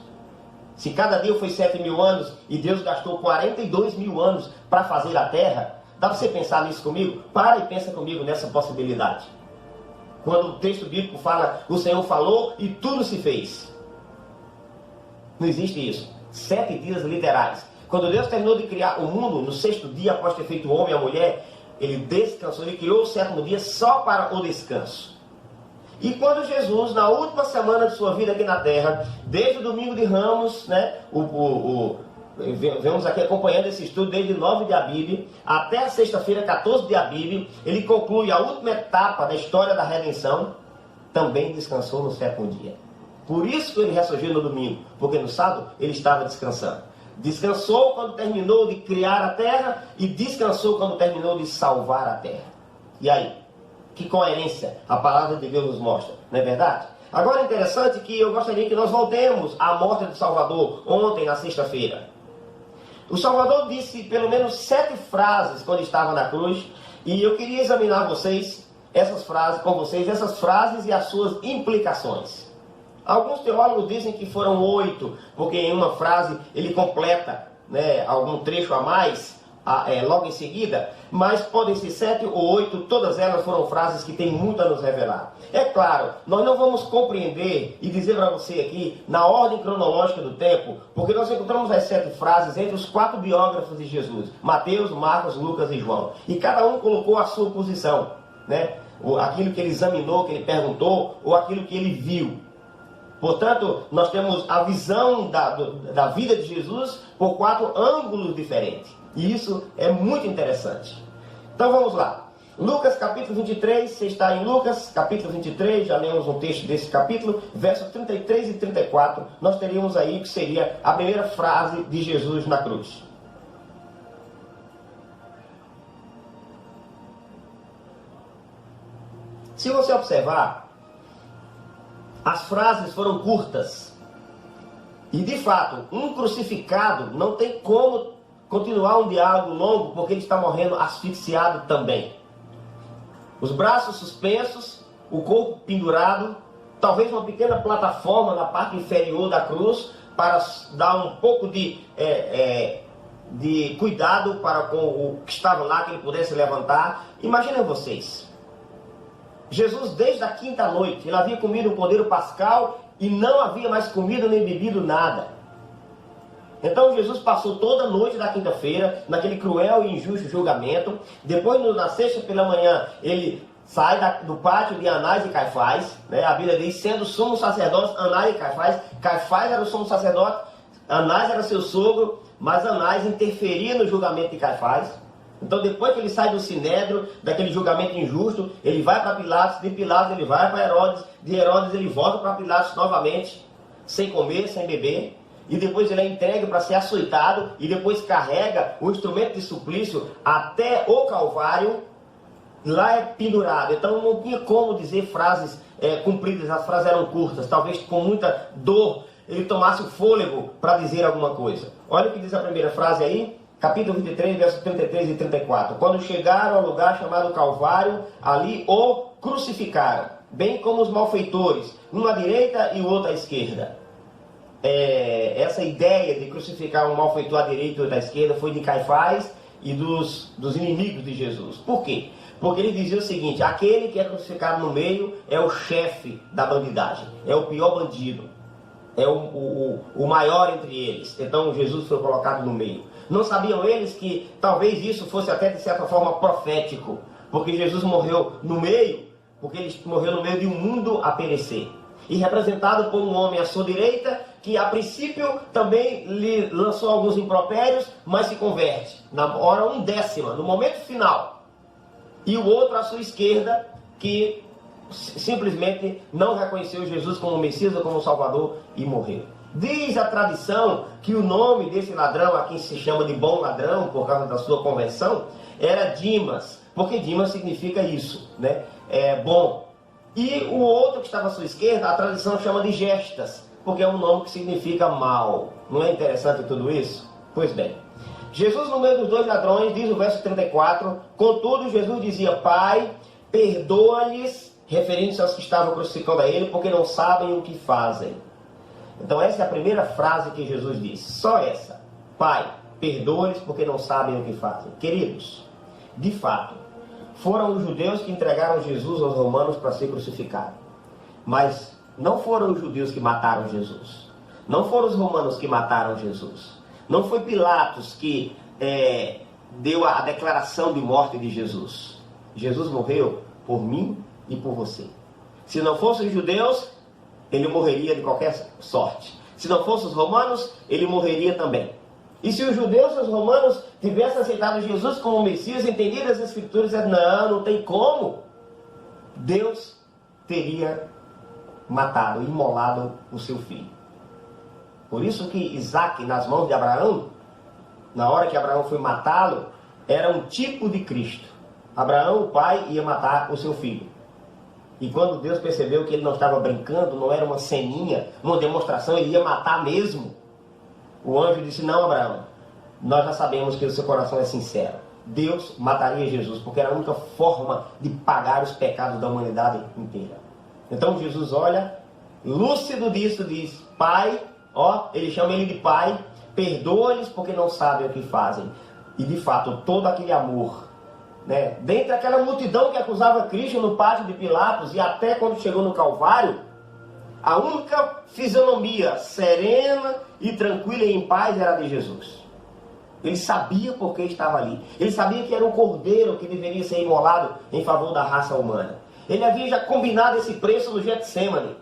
Se cada dia foi 7.000 anos e Deus gastou 42.000 anos para fazer a terra, dá para você pensar nisso comigo? Para e pensa comigo nessa possibilidade. Quando o texto bíblico fala, o Senhor falou e tudo se fez. Não existe isso. 7 dias literais. Quando Deus terminou de criar o mundo, no 6º dia, após ter feito o homem e a mulher, ele descansou, ele criou o 7º dia só para o descanso. E quando Jesus, na última semana de sua vida aqui na terra, desde o domingo de Ramos, né, vemos aqui acompanhando esse estudo desde 9 de Abib até a sexta-feira, 14 de Abib, ele conclui a última etapa da história da redenção, também descansou no 7º dia. Por isso que ele ressurgiu no domingo, porque no sábado ele estava descansando. Descansou quando terminou de criar a terra e descansou quando terminou de salvar a terra. E aí? Que coerência a palavra de Deus nos mostra, não é verdade? Agora é interessante que eu gostaria que nós voltemos à morte do Salvador, ontem, na sexta-feira. O Salvador disse pelo menos 7 frases quando estava na cruz, e eu queria examinar essas frases e as suas implicações. Alguns teólogos dizem que foram 8, porque em uma frase ele completa, né, algum trecho a mais, logo em seguida, mas podem ser 7 ou 8, todas elas foram frases que têm muito a nos revelar. É claro, nós não vamos compreender e dizer para você aqui, na ordem cronológica do tempo, porque nós encontramos as 7 frases entre os 4 biógrafos de Jesus, Mateus, Marcos, Lucas e João, e cada um colocou a sua posição, né? Aquilo que ele examinou, que ele perguntou, ou aquilo que ele viu. Portanto, nós temos a visão da vida de Jesus por 4 ângulos diferentes. E isso é muito interessante. Então vamos lá. Lucas capítulo 23, você está em Lucas capítulo 23, já lemos um texto desse capítulo, versos 33 e 34, nós teríamos aí que seria a primeira frase de Jesus na cruz. Se você observar, as frases foram curtas. E de fato, um crucificado não tem como continuar um diálogo longo, porque ele está morrendo asfixiado também. Os braços suspensos, o corpo pendurado, talvez uma pequena plataforma na parte inferior da cruz, para dar um pouco de cuidado para com o que estava lá, que ele pudesse levantar. Imaginem vocês, Jesus desde a quinta noite, ele havia comido o cordeiro pascal e não havia mais comido nem bebido nada. Então Jesus passou toda a noite da quinta-feira, naquele cruel e injusto julgamento. Depois, na sexta pela manhã, ele sai do pátio de Anás e Caifás, né? A Bíblia diz, sendo sumo sacerdote, Anás e Caifás. Caifás era o sumo sacerdote, Anás era seu sogro, mas Anás interferia no julgamento de Caifás. Então, depois que ele sai do Sinédrio, daquele julgamento injusto, ele vai para Pilatos, de Pilatos ele vai para Herodes, de Herodes ele volta para Pilatos novamente, sem comer, sem beber. E depois ele é entregue para ser açoitado, e depois carrega o instrumento de suplício até o Calvário. Lá é pendurado. Então não tinha como dizer frases compridas, as frases eram curtas. Talvez com muita dor ele tomasse o fôlego para dizer alguma coisa. Olha o que diz a primeira frase aí, capítulo 23, versos 33 e 34. Quando chegaram ao lugar chamado Calvário, ali o crucificaram, bem como os malfeitores, um à direita e o outro à esquerda. Essa ideia de crucificar um malfeitor à direita e outro à esquerda foi de Caifás e dos inimigos de Jesus. Por quê? Porque ele dizia o seguinte, aquele que é crucificado no meio é o chefe da bandidagem, é o pior bandido, é o maior entre eles. Então Jesus foi colocado no meio. Não sabiam eles que talvez isso fosse até de certa forma profético, porque Jesus morreu no meio, porque ele morreu no meio de um mundo a perecer. E representado por um homem à sua direita, que a princípio também lhe lançou alguns impropérios, mas se converte na hora 1/10, no momento final. E o outro à sua esquerda, que simplesmente não reconheceu Jesus como Messias ou como Salvador e morreu. Diz a tradição que o nome desse ladrão, a quem se chama de bom ladrão, por causa da sua conversão, era Dimas, porque Dimas significa isso, né? Bom. E o outro que estava à sua esquerda, a tradição chama de Gestas, porque é um nome que significa mal. Não é interessante tudo isso? Pois bem, Jesus no meio dos dois ladrões, diz o verso 34, contudo Jesus dizia, Pai, perdoa-lhes, referindo-se aos que estavam crucificando a ele, porque não sabem o que fazem. Então essa é a primeira frase que Jesus disse, só essa. Pai, perdoa-lhes porque não sabem o que fazem. Queridos, de fato, foram os judeus que entregaram Jesus aos romanos para ser crucificado. Mas não foram os judeus que mataram Jesus. Não foram os romanos que mataram Jesus. Não foi Pilatos que deu a declaração de morte de Jesus. Jesus morreu por mim e por você. Se não fossem os judeus, ele morreria de qualquer sorte. Se não fossem os romanos, ele morreria também. E se os judeus e os romanos tivessem aceitado Jesus como Messias, entendido as Escrituras, não tem como, Deus teria matado, imolado o seu filho. Por isso que Isaac, nas mãos de Abraão, na hora que Abraão foi matá-lo, era um tipo de Cristo. Abraão, o pai, ia matar o seu filho. E quando Deus percebeu que ele não estava brincando, não era uma ceninha, uma demonstração, ele ia matar mesmo. O anjo disse, não, Abraão, nós já sabemos que o seu coração é sincero. Deus mataria Jesus, porque era a única forma de pagar os pecados da humanidade inteira. Então Jesus olha, lúcido disso, diz, Pai, ele chama ele de Pai, perdoa-lhes porque não sabem o que fazem. E de fato, todo aquele amor, né, dentre aquela multidão que acusava Cristo no pátio de Pilatos e até quando chegou no Calvário, a única fisionomia serena e tranquila e em paz era a de Jesus. Ele sabia por que estava ali. Ele sabia que era um cordeiro que deveria ser imolado em favor da raça humana. Ele havia já combinado esse preço no Getsêmani.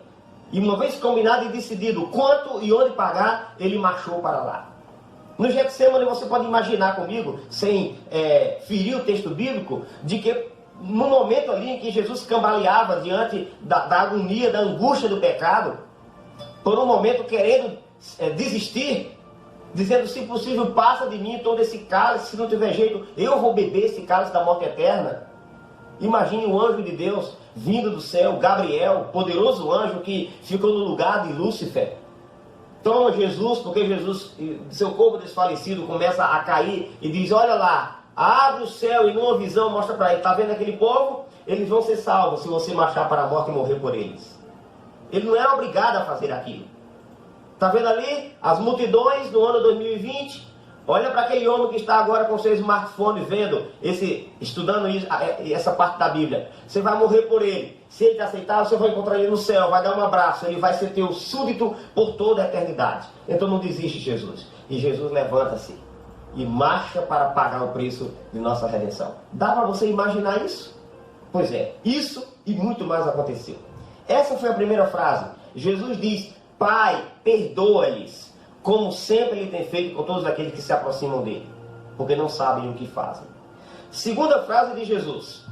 E uma vez combinado e decidido quanto e onde pagar, ele marchou para lá. No Getsêmani você pode imaginar comigo, sem ferir o texto bíblico, de que no momento ali em que Jesus cambaleava diante da agonia, da angústia do pecado, por um momento querendo desistir, dizendo, se possível, passa de mim todo esse cálice, se não tiver jeito, eu vou beber esse cálice da morte eterna. Imagine o anjo de Deus vindo do céu, Gabriel, poderoso anjo que ficou no lugar de Lúcifer. Toma Jesus, porque Jesus, seu corpo desfalecido, começa a cair e diz, olha lá, abre o céu e numa visão mostra para ele, está vendo aquele povo? Eles vão ser salvos se você marchar para a morte e morrer por eles. Ele não era obrigado a fazer aquilo. Está vendo ali as multidões no ano 2020? Olha para aquele homem que está agora com seu smartphone vendo, estudando essa parte da Bíblia. Você vai morrer por ele. Se ele te aceitar, você vai encontrar ele no céu, vai dar um abraço. Ele vai ser teu súdito por toda a eternidade. Então não desiste, Jesus. E Jesus levanta-se e marcha para pagar o preço de nossa redenção. Dá para você imaginar isso? Pois é, isso e muito mais aconteceu. Essa foi a primeira frase. Jesus diz, Pai, perdoa-lhes, como sempre ele tem feito com todos aqueles que se aproximam dele, porque não sabem o que fazem. Segunda frase de Jesus,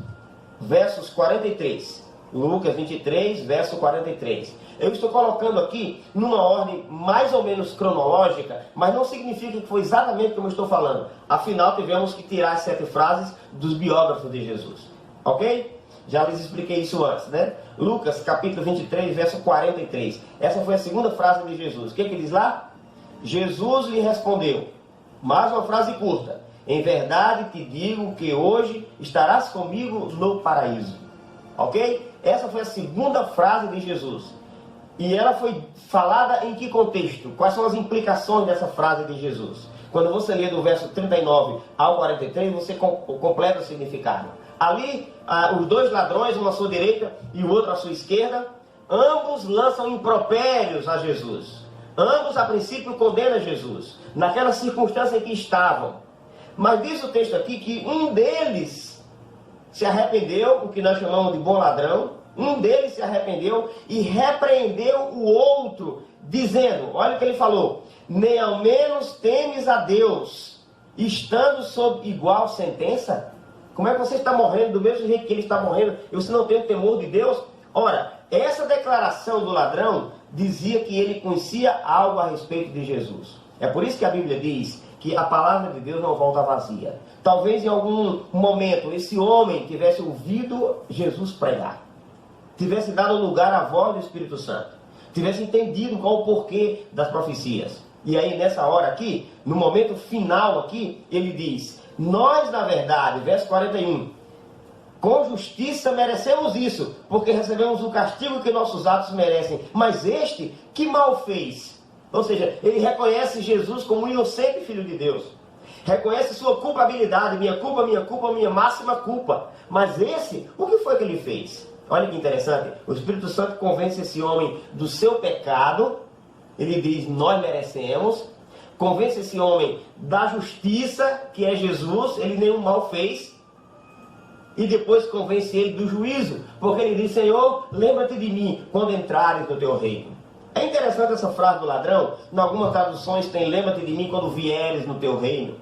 versos 43, Lucas 23, verso 43. Eu estou colocando aqui numa ordem mais ou menos cronológica, mas não significa que foi exatamente como eu estou falando. Afinal, tivemos que tirar as 7 frases dos biógrafos de Jesus. Ok? Já lhes expliquei isso antes, né? Lucas, capítulo 23, verso 43. Essa foi a segunda frase de Jesus. O que diz lá? Jesus lhe respondeu, mais uma frase curta, em verdade te digo que hoje estarás comigo no paraíso. Ok? Essa foi a segunda frase de Jesus. E ela foi falada em que contexto? Quais são as implicações dessa frase de Jesus? Quando você lê do verso 39 ao 43, você completa o significado. Ali, os 2 ladrões, um à sua direita e o outro à sua esquerda, ambos lançam impropérios a Jesus. Ambos, a princípio, condenam Jesus, naquela circunstância em que estavam. Mas diz o texto aqui que um deles se arrependeu, o que nós chamamos de bom ladrão, um deles se arrependeu e repreendeu o outro, dizendo, olha o que ele falou, nem ao menos temes a Deus, estando sob igual sentença? Como é que você está morrendo do mesmo jeito que ele está morrendo e você não tem o temor de Deus? Ora, essa declaração do ladrão dizia que ele conhecia algo a respeito de Jesus. É por isso que a Bíblia diz que a palavra de Deus não volta vazia. Talvez em algum momento esse homem tivesse ouvido Jesus pregar, tivesse dado lugar à voz do Espírito Santo, tivesse entendido qual o porquê das profecias. E aí nessa hora aqui, no momento final aqui, ele diz, nós na verdade, verso 41, com justiça merecemos isso, porque recebemos o castigo que nossos atos merecem. Mas este, que mal fez? Ou seja, ele reconhece Jesus como um inocente filho de Deus. Reconhece sua culpabilidade, minha culpa, minha máxima culpa. Mas esse, o que foi que ele fez? Olha que interessante. O Espírito Santo convence esse homem do seu pecado. Ele diz, nós merecemos. Convence esse homem da justiça, que é Jesus. Ele nenhum mal fez. E depois convence ele do juízo, porque ele diz, Senhor, lembra-te de mim quando entrares no teu reino. É interessante essa frase do ladrão. Em algumas traduções tem, lembra-te de mim quando vieres no teu reino.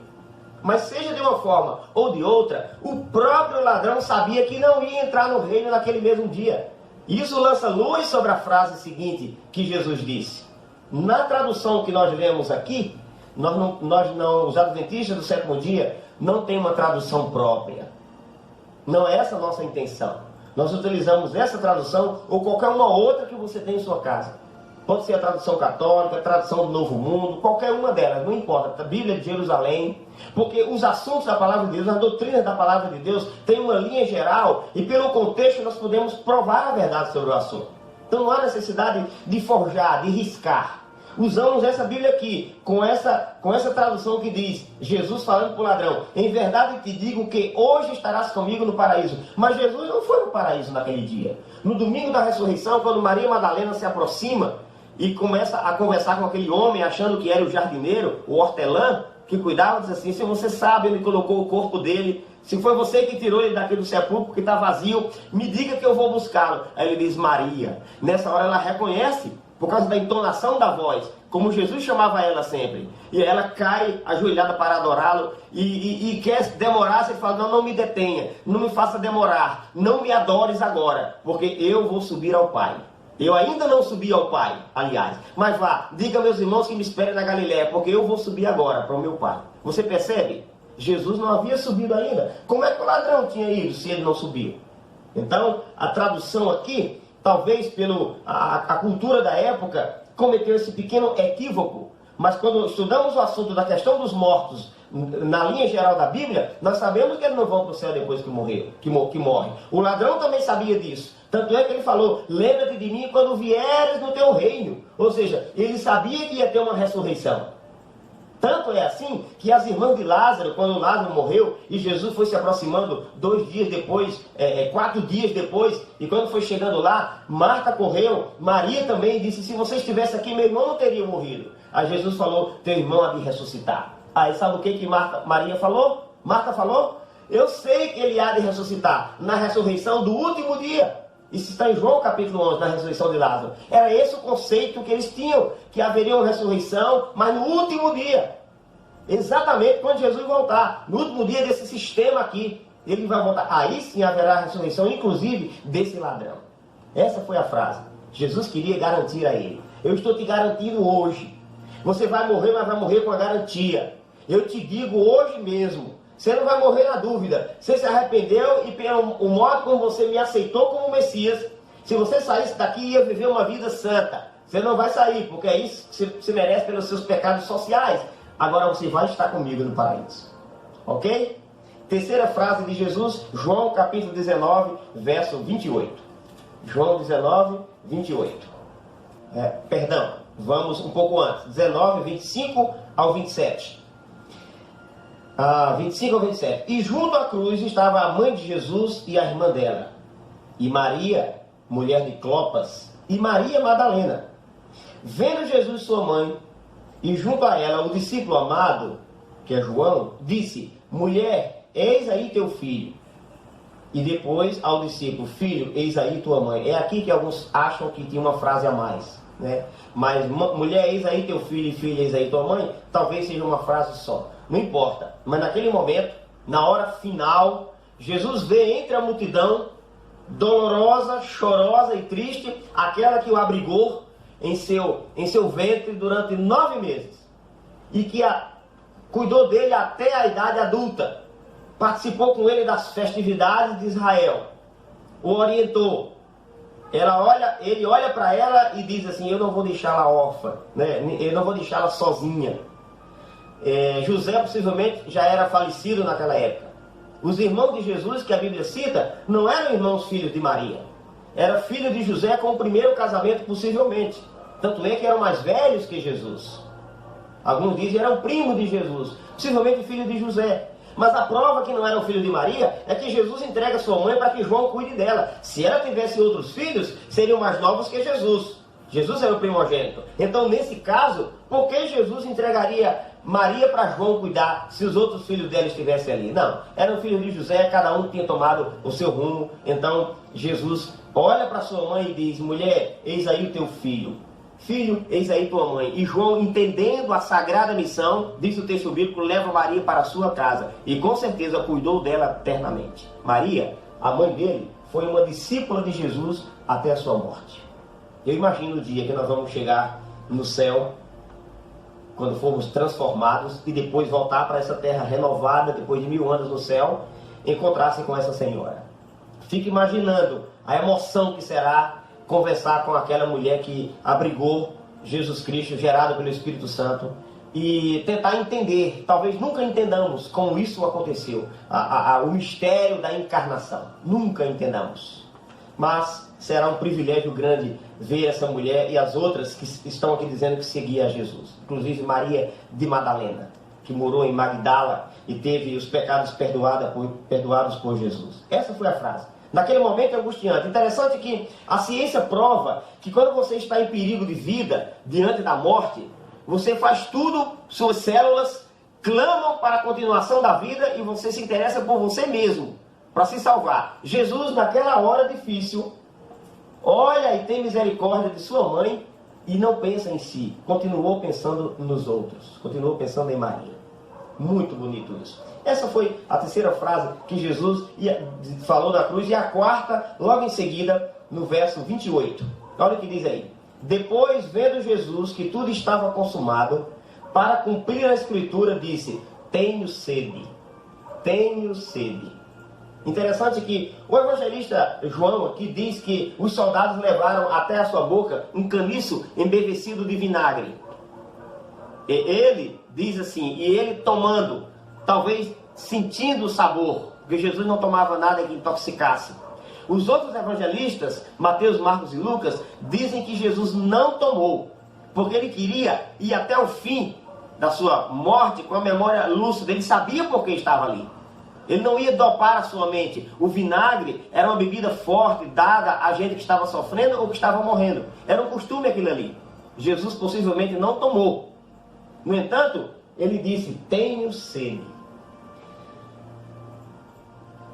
Mas seja de uma forma ou de outra, o próprio ladrão sabia que não ia entrar no reino naquele mesmo dia. E isso lança luz sobre a frase seguinte que Jesus disse. Na tradução que nós lemos aqui, os adventistas do 7º dia não tem uma tradução própria. Não é essa a nossa intenção. Nós utilizamos essa tradução ou qualquer uma outra que você tem em sua casa. Pode ser a tradução católica, a tradução do Novo Mundo, qualquer uma delas, não importa. A Bíblia de Jerusalém. Porque os assuntos da palavra de Deus, as doutrinas da palavra de Deus, tem uma linha geral e pelo contexto nós podemos provar a verdade sobre o assunto. Então não há necessidade de forjar, de riscar. Usamos essa Bíblia aqui, com essa tradução que diz, Jesus falando para o ladrão, em verdade te digo que hoje estarás comigo no paraíso. Mas Jesus não foi no paraíso naquele dia. No domingo da ressurreição, quando Maria Madalena se aproxima e começa a conversar com aquele homem, achando que era o jardineiro, o hortelã, que cuidava, diz assim, se você sabe onde colocou o corpo dele, se foi você que tirou ele daqui do sepulcro, que está vazio, me diga que eu vou buscá-lo. Aí ele diz, Maria. Nessa hora ela reconhece, por causa da entonação da voz, como Jesus chamava ela sempre. E ela cai ajoelhada para adorá-lo e quer demorar, ele fala, não me detenha, não me faça demorar, não me adores agora, porque eu vou subir ao Pai. Eu ainda não subi ao Pai, aliás. Mas vá, diga a meus irmãos que me esperem na Galiléia, porque eu vou subir agora para o meu Pai. Você percebe? Jesus não havia subido ainda. Como é que o ladrão tinha ido se ele não subiu? Então, a tradução aqui, talvez a cultura da época, cometeu esse pequeno equívoco. Mas quando estudamos o assunto da questão dos mortos, na linha geral da Bíblia, nós sabemos que eles não vão para o céu depois que morre. O ladrão também sabia disso. Tanto é que ele falou, lembra-te de mim quando vieres no teu reino. Ou seja, ele sabia que ia ter uma ressurreição. Tanto é assim que as irmãs de Lázaro, quando Lázaro morreu e Jesus foi se aproximando 2 dias depois, 4 dias depois, e quando foi chegando lá, Marta correu, Maria também disse, se você estivesse aqui, meu irmão não teria morrido. Aí Jesus falou, teu irmão há de ressuscitar. Aí sabe o que Maria falou? Marta falou, eu sei que ele há de ressuscitar na ressurreição do último dia. Isso está em João capítulo 11, na ressurreição de Lázaro. Era esse o conceito que eles tinham, que haveria uma ressurreição, mas no último dia. Exatamente quando Jesus voltar. No último dia desse sistema aqui, ele vai voltar. Aí sim haverá a ressurreição, inclusive, desse ladrão. Essa foi a frase. Jesus queria garantir a ele. Eu estou te garantindo hoje. Você vai morrer, mas vai morrer com a garantia. Eu te digo hoje mesmo. Você não vai morrer na dúvida. Você se arrependeu e pelo modo como você me aceitou como Messias, se você saísse daqui ia viver uma vida santa. Você não vai sair, porque é isso que você merece pelos seus pecados sociais. Agora você vai estar comigo no paraíso. Ok? Terceira frase de Jesus, João capítulo 19, verso 28. João 19, 28. Perdão, vamos um pouco antes. 19, 25 ao 27. 25 ao 27. E junto à cruz estava a mãe de Jesus e a irmã dela. E Maria, mulher de Clopas, e Maria Madalena. Vendo Jesus sua mãe, e junto a ela o discípulo amado, que é João, disse, mulher, eis aí teu filho. E depois ao discípulo, filho, eis aí tua mãe. É aqui que alguns acham que tinha uma frase a mais, né? Mas mulher, eis aí teu filho, e filho, eis aí tua mãe, talvez seja uma frase só. Não importa, mas naquele momento, na hora final, Jesus vê entre a multidão, dolorosa, chorosa e triste, aquela que o abrigou em seu ventre durante 9 meses. E que cuidou dele até a idade adulta. Participou com ele das festividades de Israel. O orientou. Ele olha para ela e diz assim, eu não vou deixá-la órfã, né? Eu não vou deixá-la sozinha. José possivelmente já era falecido naquela época. Os irmãos de Jesus, que a Bíblia cita, não eram irmãos filhos de Maria. Era filho de José com o primeiro casamento possivelmente. Tanto é que eram mais velhos que Jesus. Alguns dizem eram primo de Jesus, possivelmente filho de José. Mas a prova que não era o filho de Maria é que Jesus entrega sua mãe para que João cuide dela. Se ela tivesse outros filhos, seriam mais novos que Jesus. Jesus era o primogênito. Então, nesse caso, por que Jesus entregaria Maria para João cuidar se os outros filhos dela estivessem ali? Não, eram filhos de José, cada um tinha tomado o seu rumo. Então, Jesus olha para sua mãe e diz, mulher, eis aí o teu filho. Filho, eis aí tua mãe. E João, entendendo a sagrada missão, diz o texto bíblico, leva Maria para a sua casa. E com certeza cuidou dela eternamente. Maria, a mãe dele, foi uma discípula de Jesus até a sua morte. Eu imagino o dia que nós vamos chegar no céu, quando formos transformados, e depois voltar para essa terra renovada, depois de 1000 anos no céu, encontrar-se com essa senhora. Fique imaginando a emoção que será conversar com aquela mulher que abrigou Jesus Cristo, gerado pelo Espírito Santo, e tentar entender, talvez nunca entendamos como isso aconteceu, o mistério da encarnação. Nunca entendamos. Mas será um privilégio grande ver essa mulher e as outras que estão aqui dizendo que seguia a Jesus. Inclusive Maria de Madalena, que morou em Magdala e teve os pecados perdoados por Jesus. Essa foi a frase. Naquele momento é angustiante. Interessante que a ciência prova que quando você está em perigo de vida, diante da morte, você faz tudo, suas células clamam para a continuação da vida e você se interessa por você mesmo, para se salvar. Jesus, naquela hora difícil, olha e tem misericórdia de sua mãe e não pensa em si. Continuou pensando nos outros. Continuou pensando em Maria. Muito bonito isso. Essa foi a terceira frase que Jesus falou na cruz. E a quarta, logo em seguida, no verso 28. Olha o que diz aí. Depois, vendo Jesus que tudo estava consumado, para cumprir a escritura, disse, tenho sede. Tenho sede. Interessante que o evangelista João aqui diz que os soldados levaram até a sua boca um caniço embevecido de vinagre. E ele diz assim, e ele tomando, talvez sentindo o sabor, porque Jesus não tomava nada que intoxicasse. Os outros evangelistas, Mateus, Marcos e Lucas, dizem que Jesus não tomou, porque ele queria ir até o fim da sua morte com a memória lúcida. Ele sabia por que estava ali. Ele não ia dopar a sua mente. O vinagre era uma bebida forte, dada a gente que estava sofrendo ou que estava morrendo. Era um costume aquilo ali. Jesus possivelmente não tomou. No entanto, ele disse, tenho sede.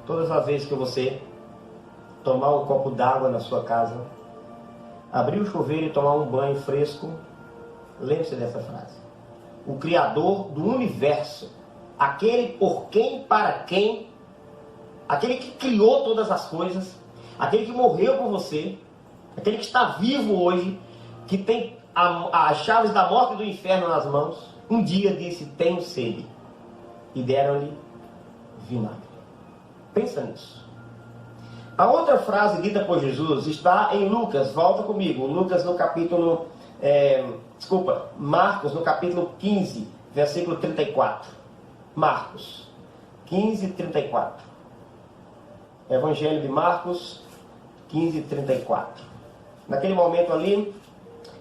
Todas as vezes que você tomar um copo d'água na sua casa, abrir o chuveiro e tomar um banho fresco, lembre-se dessa frase. O Criador do universo, aquele por quem, para quem, aquele que criou todas as coisas, aquele que morreu por você, aquele que está vivo hoje, que tem as chaves da morte e do inferno nas mãos, um dia disse, tenho sede, e deram-lhe vinagre. Pensa nisso. A outra frase dita por Jesus está em Lucas, volta comigo, Lucas no capítulo, Marcos no capítulo 15, versículo 34. Marcos 15, 34. Evangelho de Marcos 15, 34. Naquele momento ali,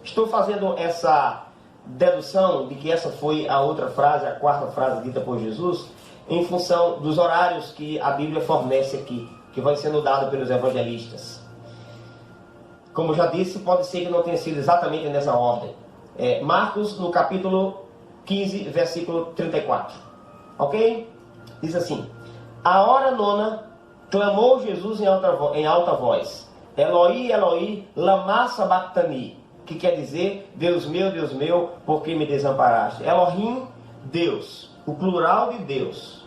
estou fazendo essa dedução de que essa foi a outra frase, a quarta frase dita por Jesus, em função dos horários que a Bíblia fornece aqui, que vai sendo dado pelos evangelistas. Como já disse, pode ser que não tenha sido exatamente nessa ordem. Marcos, no capítulo 15, versículo 34. Ok? Diz assim, a hora nona, clamou Jesus em alta voz, Eloi, Eloi, lama sabachthani, que quer dizer, Deus meu, por que me desamparaste? Elohim, Deus, o plural de Deus.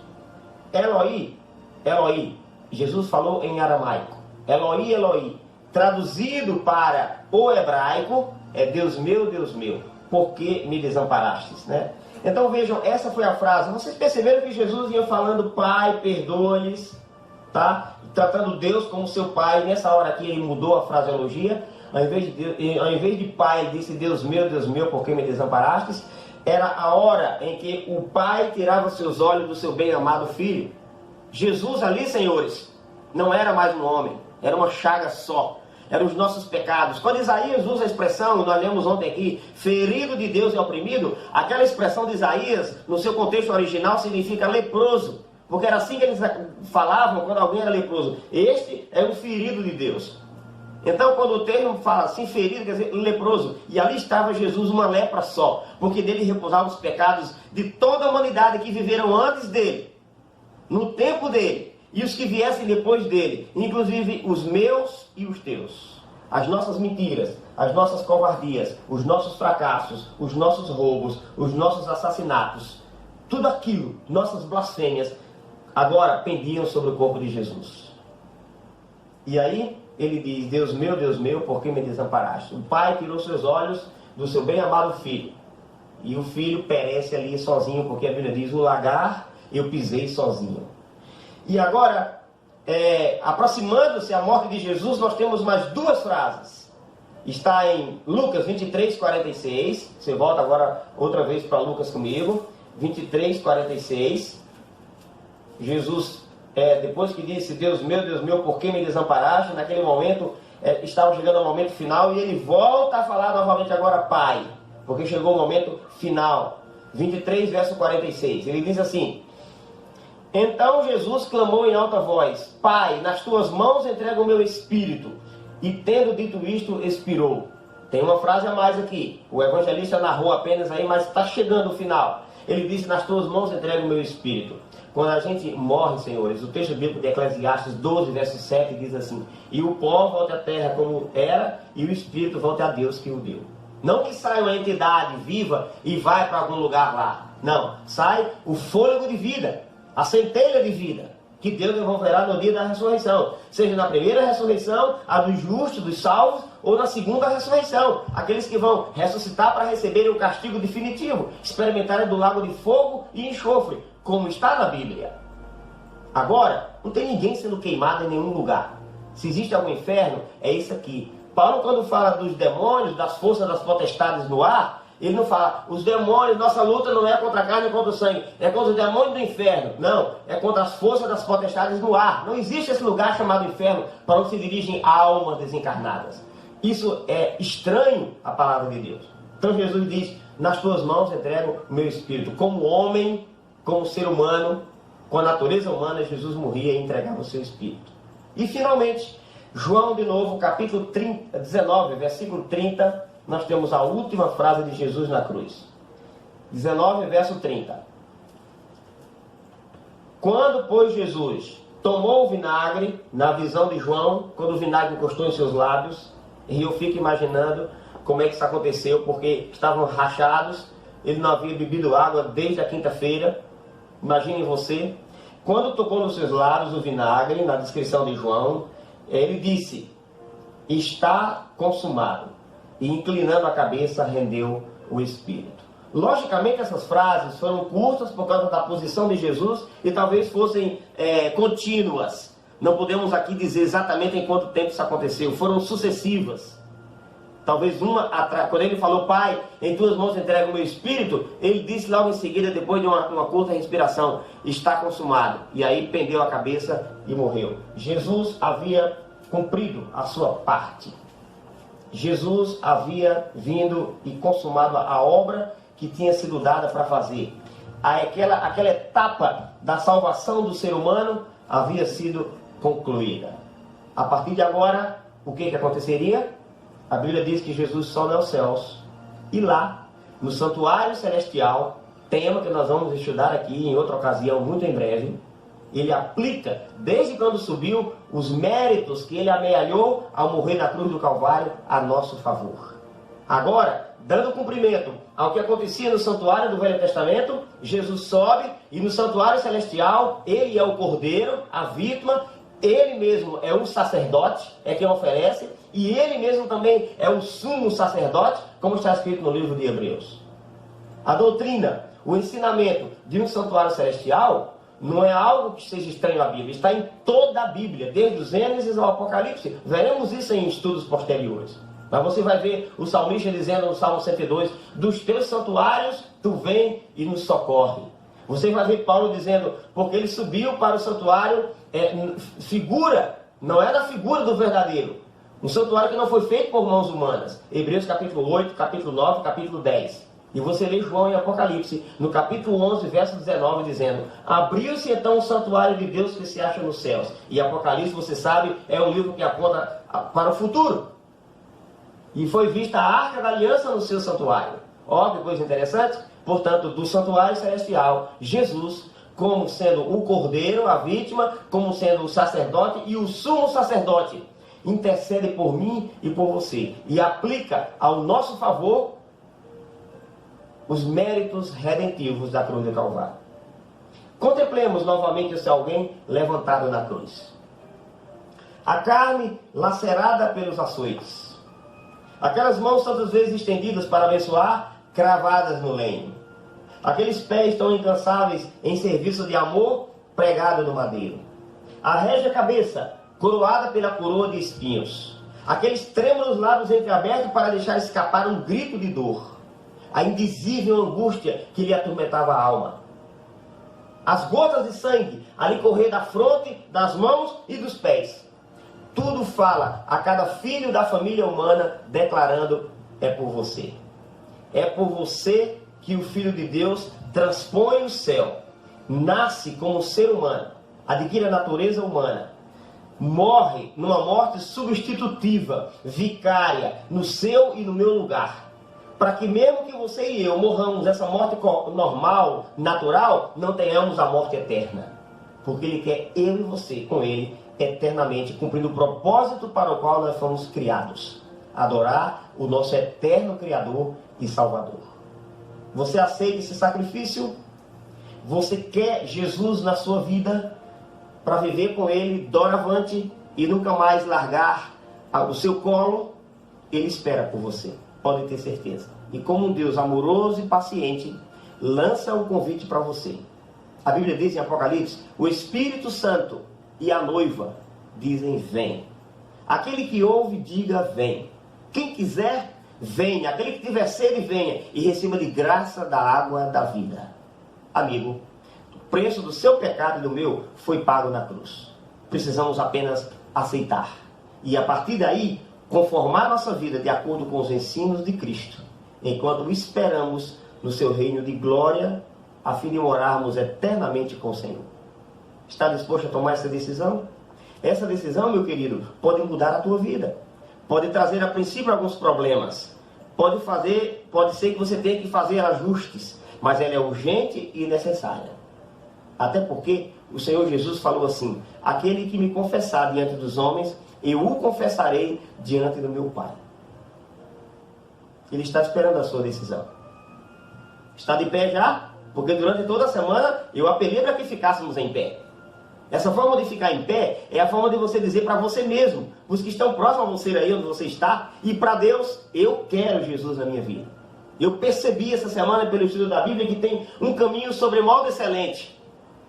Eloi, Eloi, Jesus falou em aramaico. Eloi, Eloi, traduzido para o hebraico, é Deus meu, por que me desamparastes? Né? Então vejam, essa foi a frase. Vocês perceberam que Jesus ia falando, Pai, perdoa-lhes, tá? Tratando Deus como seu Pai. Nessa hora aqui ele mudou a fraseologia. Ao invés de Pai, ele disse, Deus meu, por que me desamparastes? Era a hora em que o Pai tirava seus olhos do seu bem-amado Filho. Jesus ali, senhores, não era mais um homem, era uma chaga só. Eram os nossos pecados. Quando Isaías usa a expressão, nós lemos ontem aqui, ferido de Deus e oprimido, aquela expressão de Isaías, no seu contexto original, significa leproso. Porque era assim que eles falavam quando alguém era leproso. Este é o ferido de Deus. Então, quando o termo fala assim, ferido, quer dizer leproso. E ali estava Jesus, uma lepra só. Porque dele repousavam os pecados de toda a humanidade que viveram antes dele, no tempo dele. E os que viessem depois dele, inclusive os meus e os teus. As nossas mentiras, as nossas covardias, os nossos fracassos, os nossos roubos, os nossos assassinatos, tudo aquilo, nossas blasfêmias, agora pendiam sobre o corpo de Jesus. E aí ele diz, Deus meu, por que me desamparaste? O pai tirou seus olhos do seu bem-amado filho. E o filho perece ali sozinho, porque a Bíblia diz, o lagar eu pisei sozinho. E agora, aproximando-se a morte de Jesus, nós temos mais duas frases. Está em Lucas 23, 46. Você volta agora outra vez para Lucas comigo. 23, 46. Jesus, depois que disse, Deus meu, por que me desamparaste? Naquele momento, estava chegando ao momento final e ele volta a falar novamente agora, Pai. Porque chegou o momento final. 23, verso 46. Ele diz assim, então Jesus clamou em alta voz, Pai, nas tuas mãos entrego o meu espírito. E tendo dito isto, expirou. Tem uma frase a mais aqui. O evangelista narrou apenas aí, mas está chegando o final. Ele disse, nas tuas mãos entrego o meu espírito. Quando a gente morre, senhores, o texto bíblico de Eclesiastes 12, verso 7 diz assim, e o pó volta à terra como era, e o espírito volta a Deus que o deu. Não que saia uma entidade viva e vai para algum lugar lá. Não, sai o fôlego de vida, a centelha de vida, que Deus devolverá no dia da ressurreição. Seja na primeira ressurreição, a dos justos, dos salvos, ou na segunda ressurreição. Aqueles que vão ressuscitar para receberem o castigo definitivo, experimentarem do lago de fogo e enxofre, como está na Bíblia. Agora, não tem ninguém sendo queimado em nenhum lugar. Se existe algum inferno, é isso aqui. Paulo, quando fala dos demônios, das forças das potestades no ar, ele não fala, os demônios, nossa luta não é contra a carne e contra o sangue, é contra os demônios do inferno. Não, é contra as forças das potestades no ar. Não existe esse lugar chamado inferno para onde se dirigem almas desencarnadas. Isso é estranho à palavra de Deus. Então Jesus diz, nas tuas mãos entrego o meu espírito. Como homem, como ser humano, com a natureza humana, Jesus morria e entregava o seu espírito. E finalmente, João de novo, capítulo 19, versículo 30, nós temos a última frase de Jesus na cruz. 19, verso 30. Quando, pois, Jesus tomou o vinagre, na visão de João, quando o vinagre encostou em seus lábios, e eu fico imaginando como é que isso aconteceu, porque estavam rachados, ele não havia bebido água desde a quinta-feira. Imaginem você. Quando tocou nos seus lábios o vinagre, na descrição de João, ele disse, está consumado. E inclinando a cabeça, rendeu o espírito. Logicamente, essas frases foram curtas por causa da posição de Jesus e talvez fossem contínuas. Não podemos aqui dizer exatamente em quanto tempo isso aconteceu. Foram sucessivas. Talvez uma atrás. Quando ele falou, Pai, em tuas mãos entrego o meu espírito, ele disse logo em seguida, depois de uma curta respiração, está consumado. E aí pendeu a cabeça e morreu. Jesus havia cumprido a sua parte. Jesus havia vindo e consumado a obra que tinha sido dada para fazer. Aquela etapa da salvação do ser humano havia sido concluída. A partir de agora, o que aconteceria? A Bíblia diz que Jesus sobe aos céus. E lá, no santuário celestial, tema que nós vamos estudar aqui em outra ocasião, muito em breve, ele aplica, desde quando subiu, os méritos que ele amealhou ao morrer na cruz do Calvário a nosso favor. Agora, dando cumprimento ao que acontecia no santuário do Velho Testamento, Jesus sobe e no santuário celestial, ele é o cordeiro, a vítima, ele mesmo é o sacerdote, é quem oferece, e ele mesmo também é o sumo sacerdote, como está escrito no livro de Hebreus. A doutrina, o ensinamento de um santuário celestial não é algo que seja estranho à Bíblia, está em toda a Bíblia, desde o Gênesis ao Apocalipse. Veremos isso em estudos posteriores. Mas você vai ver o salmista dizendo no Salmo 102, dos teus santuários tu vem e nos socorre. Você vai ver Paulo dizendo, porque ele subiu para o santuário, figura, não é da figura do verdadeiro. Um santuário que não foi feito por mãos humanas. Hebreus capítulo 8, capítulo 9, capítulo 10. E você lê João em Apocalipse, no capítulo 11, verso 19, dizendo, abriu-se então o santuário de Deus que se acha nos céus. E Apocalipse, você sabe, é um livro que aponta para o futuro. E foi vista a Arca da Aliança no seu santuário. Ó, que coisa interessante. Portanto, do santuário celestial, Jesus, como sendo o cordeiro, a vítima, como sendo o sacerdote e o sumo sacerdote, intercede por mim e por você. E aplica ao nosso favor os méritos redentivos da cruz do Calvário. Contemplemos novamente esse alguém levantado na cruz. A carne lacerada pelos açoites. Aquelas mãos tantas vezes estendidas para abençoar, cravadas no lenho. Aqueles pés tão incansáveis em serviço de amor, pregado no madeiro. A régia cabeça, coroada pela coroa de espinhos. Aqueles trêmulos lábios entreabertos para deixar escapar um grito de dor. A indizível angústia que lhe atormentava a alma. As gotas de sangue a lhe correr da fronte, das mãos e dos pés. Tudo fala a cada filho da família humana, declarando, é por você. É por você que o Filho de Deus transpõe o céu, nasce como ser humano, adquire a natureza humana, morre numa morte substitutiva, vicária, no seu e no meu lugar, para que mesmo que você e eu morramos essa morte normal, natural, não tenhamos a morte eterna, porque Ele quer eu e você com Ele eternamente, cumprindo o propósito para o qual nós fomos criados, adorar o nosso eterno Criador e Salvador. Você aceita esse sacrifício? Você quer Jesus na sua vida para viver com Ele doravante e nunca mais largar o seu colo? Ele espera por você, pode ter certeza. E como um Deus amoroso e paciente, lança um convite para você. A Bíblia diz em Apocalipse, o Espírito Santo e a noiva dizem vem. Aquele que ouve, diga vem. Quem quiser, venha. Aquele que tiver sede, venha. E receba de graça da água da vida. Amigo, o preço do seu pecado e do meu foi pago na cruz. Precisamos apenas aceitar. E a partir daí, conformar nossa vida de acordo com os ensinos de Cristo, enquanto esperamos no seu reino de glória, a fim de morarmos eternamente com o Senhor. Está disposto a tomar essa decisão? Essa decisão, meu querido, pode mudar a tua vida. Pode trazer a princípio alguns problemas. Pode ser que você tenha que fazer ajustes, mas ela é urgente e necessária. Até porque o Senhor Jesus falou assim, aquele que me confessar diante dos homens, eu o confessarei diante do meu Pai. Ele está esperando a sua decisão. Está de pé já? Porque durante toda a semana eu apelei para que ficássemos em pé. Essa forma de ficar em pé é a forma de você dizer para você mesmo, os que estão próximos a você aí onde você está, e para Deus, eu quero Jesus na minha vida. Eu percebi essa semana pelo estudo da Bíblia que tem um caminho sobremodo excelente.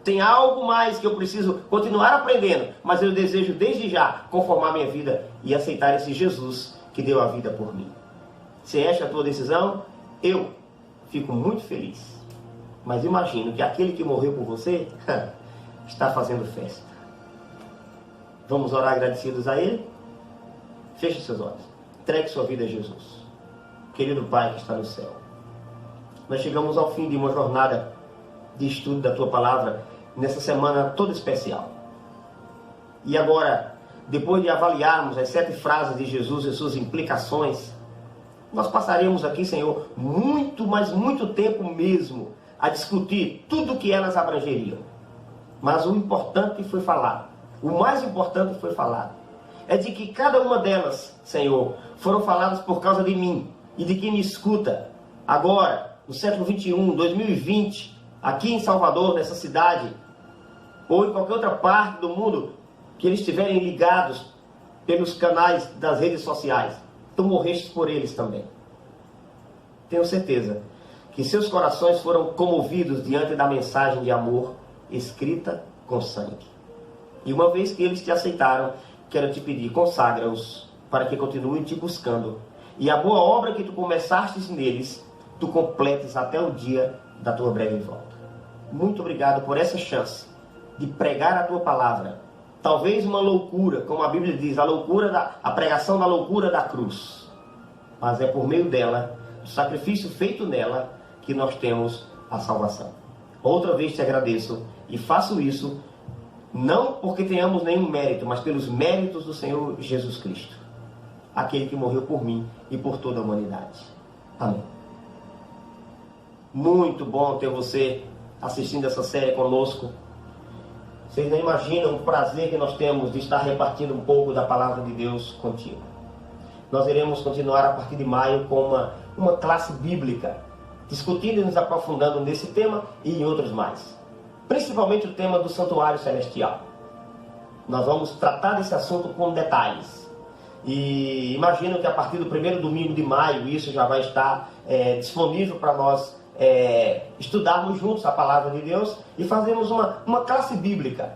Tem algo mais que eu preciso continuar aprendendo, mas eu desejo desde já conformar minha vida e aceitar esse Jesus que deu a vida por mim. Se esta é a tua decisão, eu fico muito feliz. Mas imagino que aquele que morreu por você está fazendo festa. Vamos orar agradecidos a Ele? Feche seus olhos. Entregue sua vida a Jesus. Querido Pai que está no céu. Nós chegamos ao fim de uma jornada de estudo da Tua Palavra nessa semana toda especial. E agora, depois de avaliarmos as 7 frases de Jesus e suas implicações, nós passaremos aqui, Senhor, muito, mas muito tempo mesmo a discutir tudo o que elas abrangeriam. Mas o importante foi falado. O mais importante foi falado. É de que cada uma delas, Senhor, foram faladas por causa de mim e de quem me escuta. Agora, no século 21, 2020, aqui em Salvador, nessa cidade, ou em qualquer outra parte do mundo, que eles estiverem ligados pelos canais das redes sociais. Tu morrestes por eles também. Tenho certeza que seus corações foram comovidos diante da mensagem de amor escrita com sangue. E uma vez que eles te aceitaram, quero te pedir, consagra-os para que continuem te buscando. E a boa obra que tu começastes neles, tu completes até o dia da tua breve volta. Muito obrigado por essa chance de pregar a tua palavra. Talvez uma loucura, como a Bíblia diz, a pregação da loucura da cruz. Mas é por meio dela, do sacrifício feito nela, que nós temos a salvação. Outra vez te agradeço e faço isso não porque tenhamos nenhum mérito, mas pelos méritos do Senhor Jesus Cristo, aquele que morreu por mim e por toda a humanidade. Amém. Muito bom ter você assistindo essa série conosco. Vocês não imaginam o prazer que nós temos de estar repartindo um pouco da palavra de Deus contigo. Nós iremos continuar a partir de maio com uma classe bíblica, discutindo e nos aprofundando nesse tema e em outros mais. Principalmente o tema do santuário celestial. Nós vamos tratar desse assunto com detalhes. E imagino que a partir do primeiro domingo de maio isso já vai estar disponível para nós estudarmos juntos a palavra de Deus e fazermos uma classe bíblica,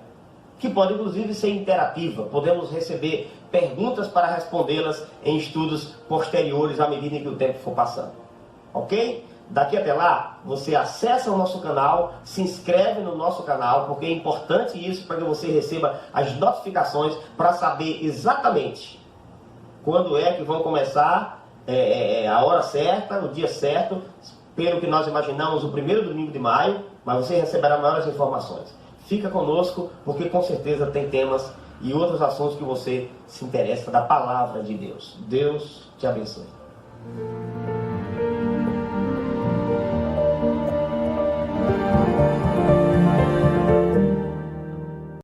que pode inclusive ser interativa. Podemos receber perguntas para respondê-las em estudos posteriores à medida que o tempo for passando. Ok? Daqui até lá, você acessa o nosso canal, se inscreve no nosso canal, porque é importante isso para que você receba as notificações para saber exatamente quando é que vão começar, a hora certa, o dia certo, pelo que nós imaginamos, o primeiro domingo de maio, mas você receberá maiores informações. Fica conosco, porque com certeza tem temas e outros assuntos que você se interessa da palavra de Deus. Deus te abençoe.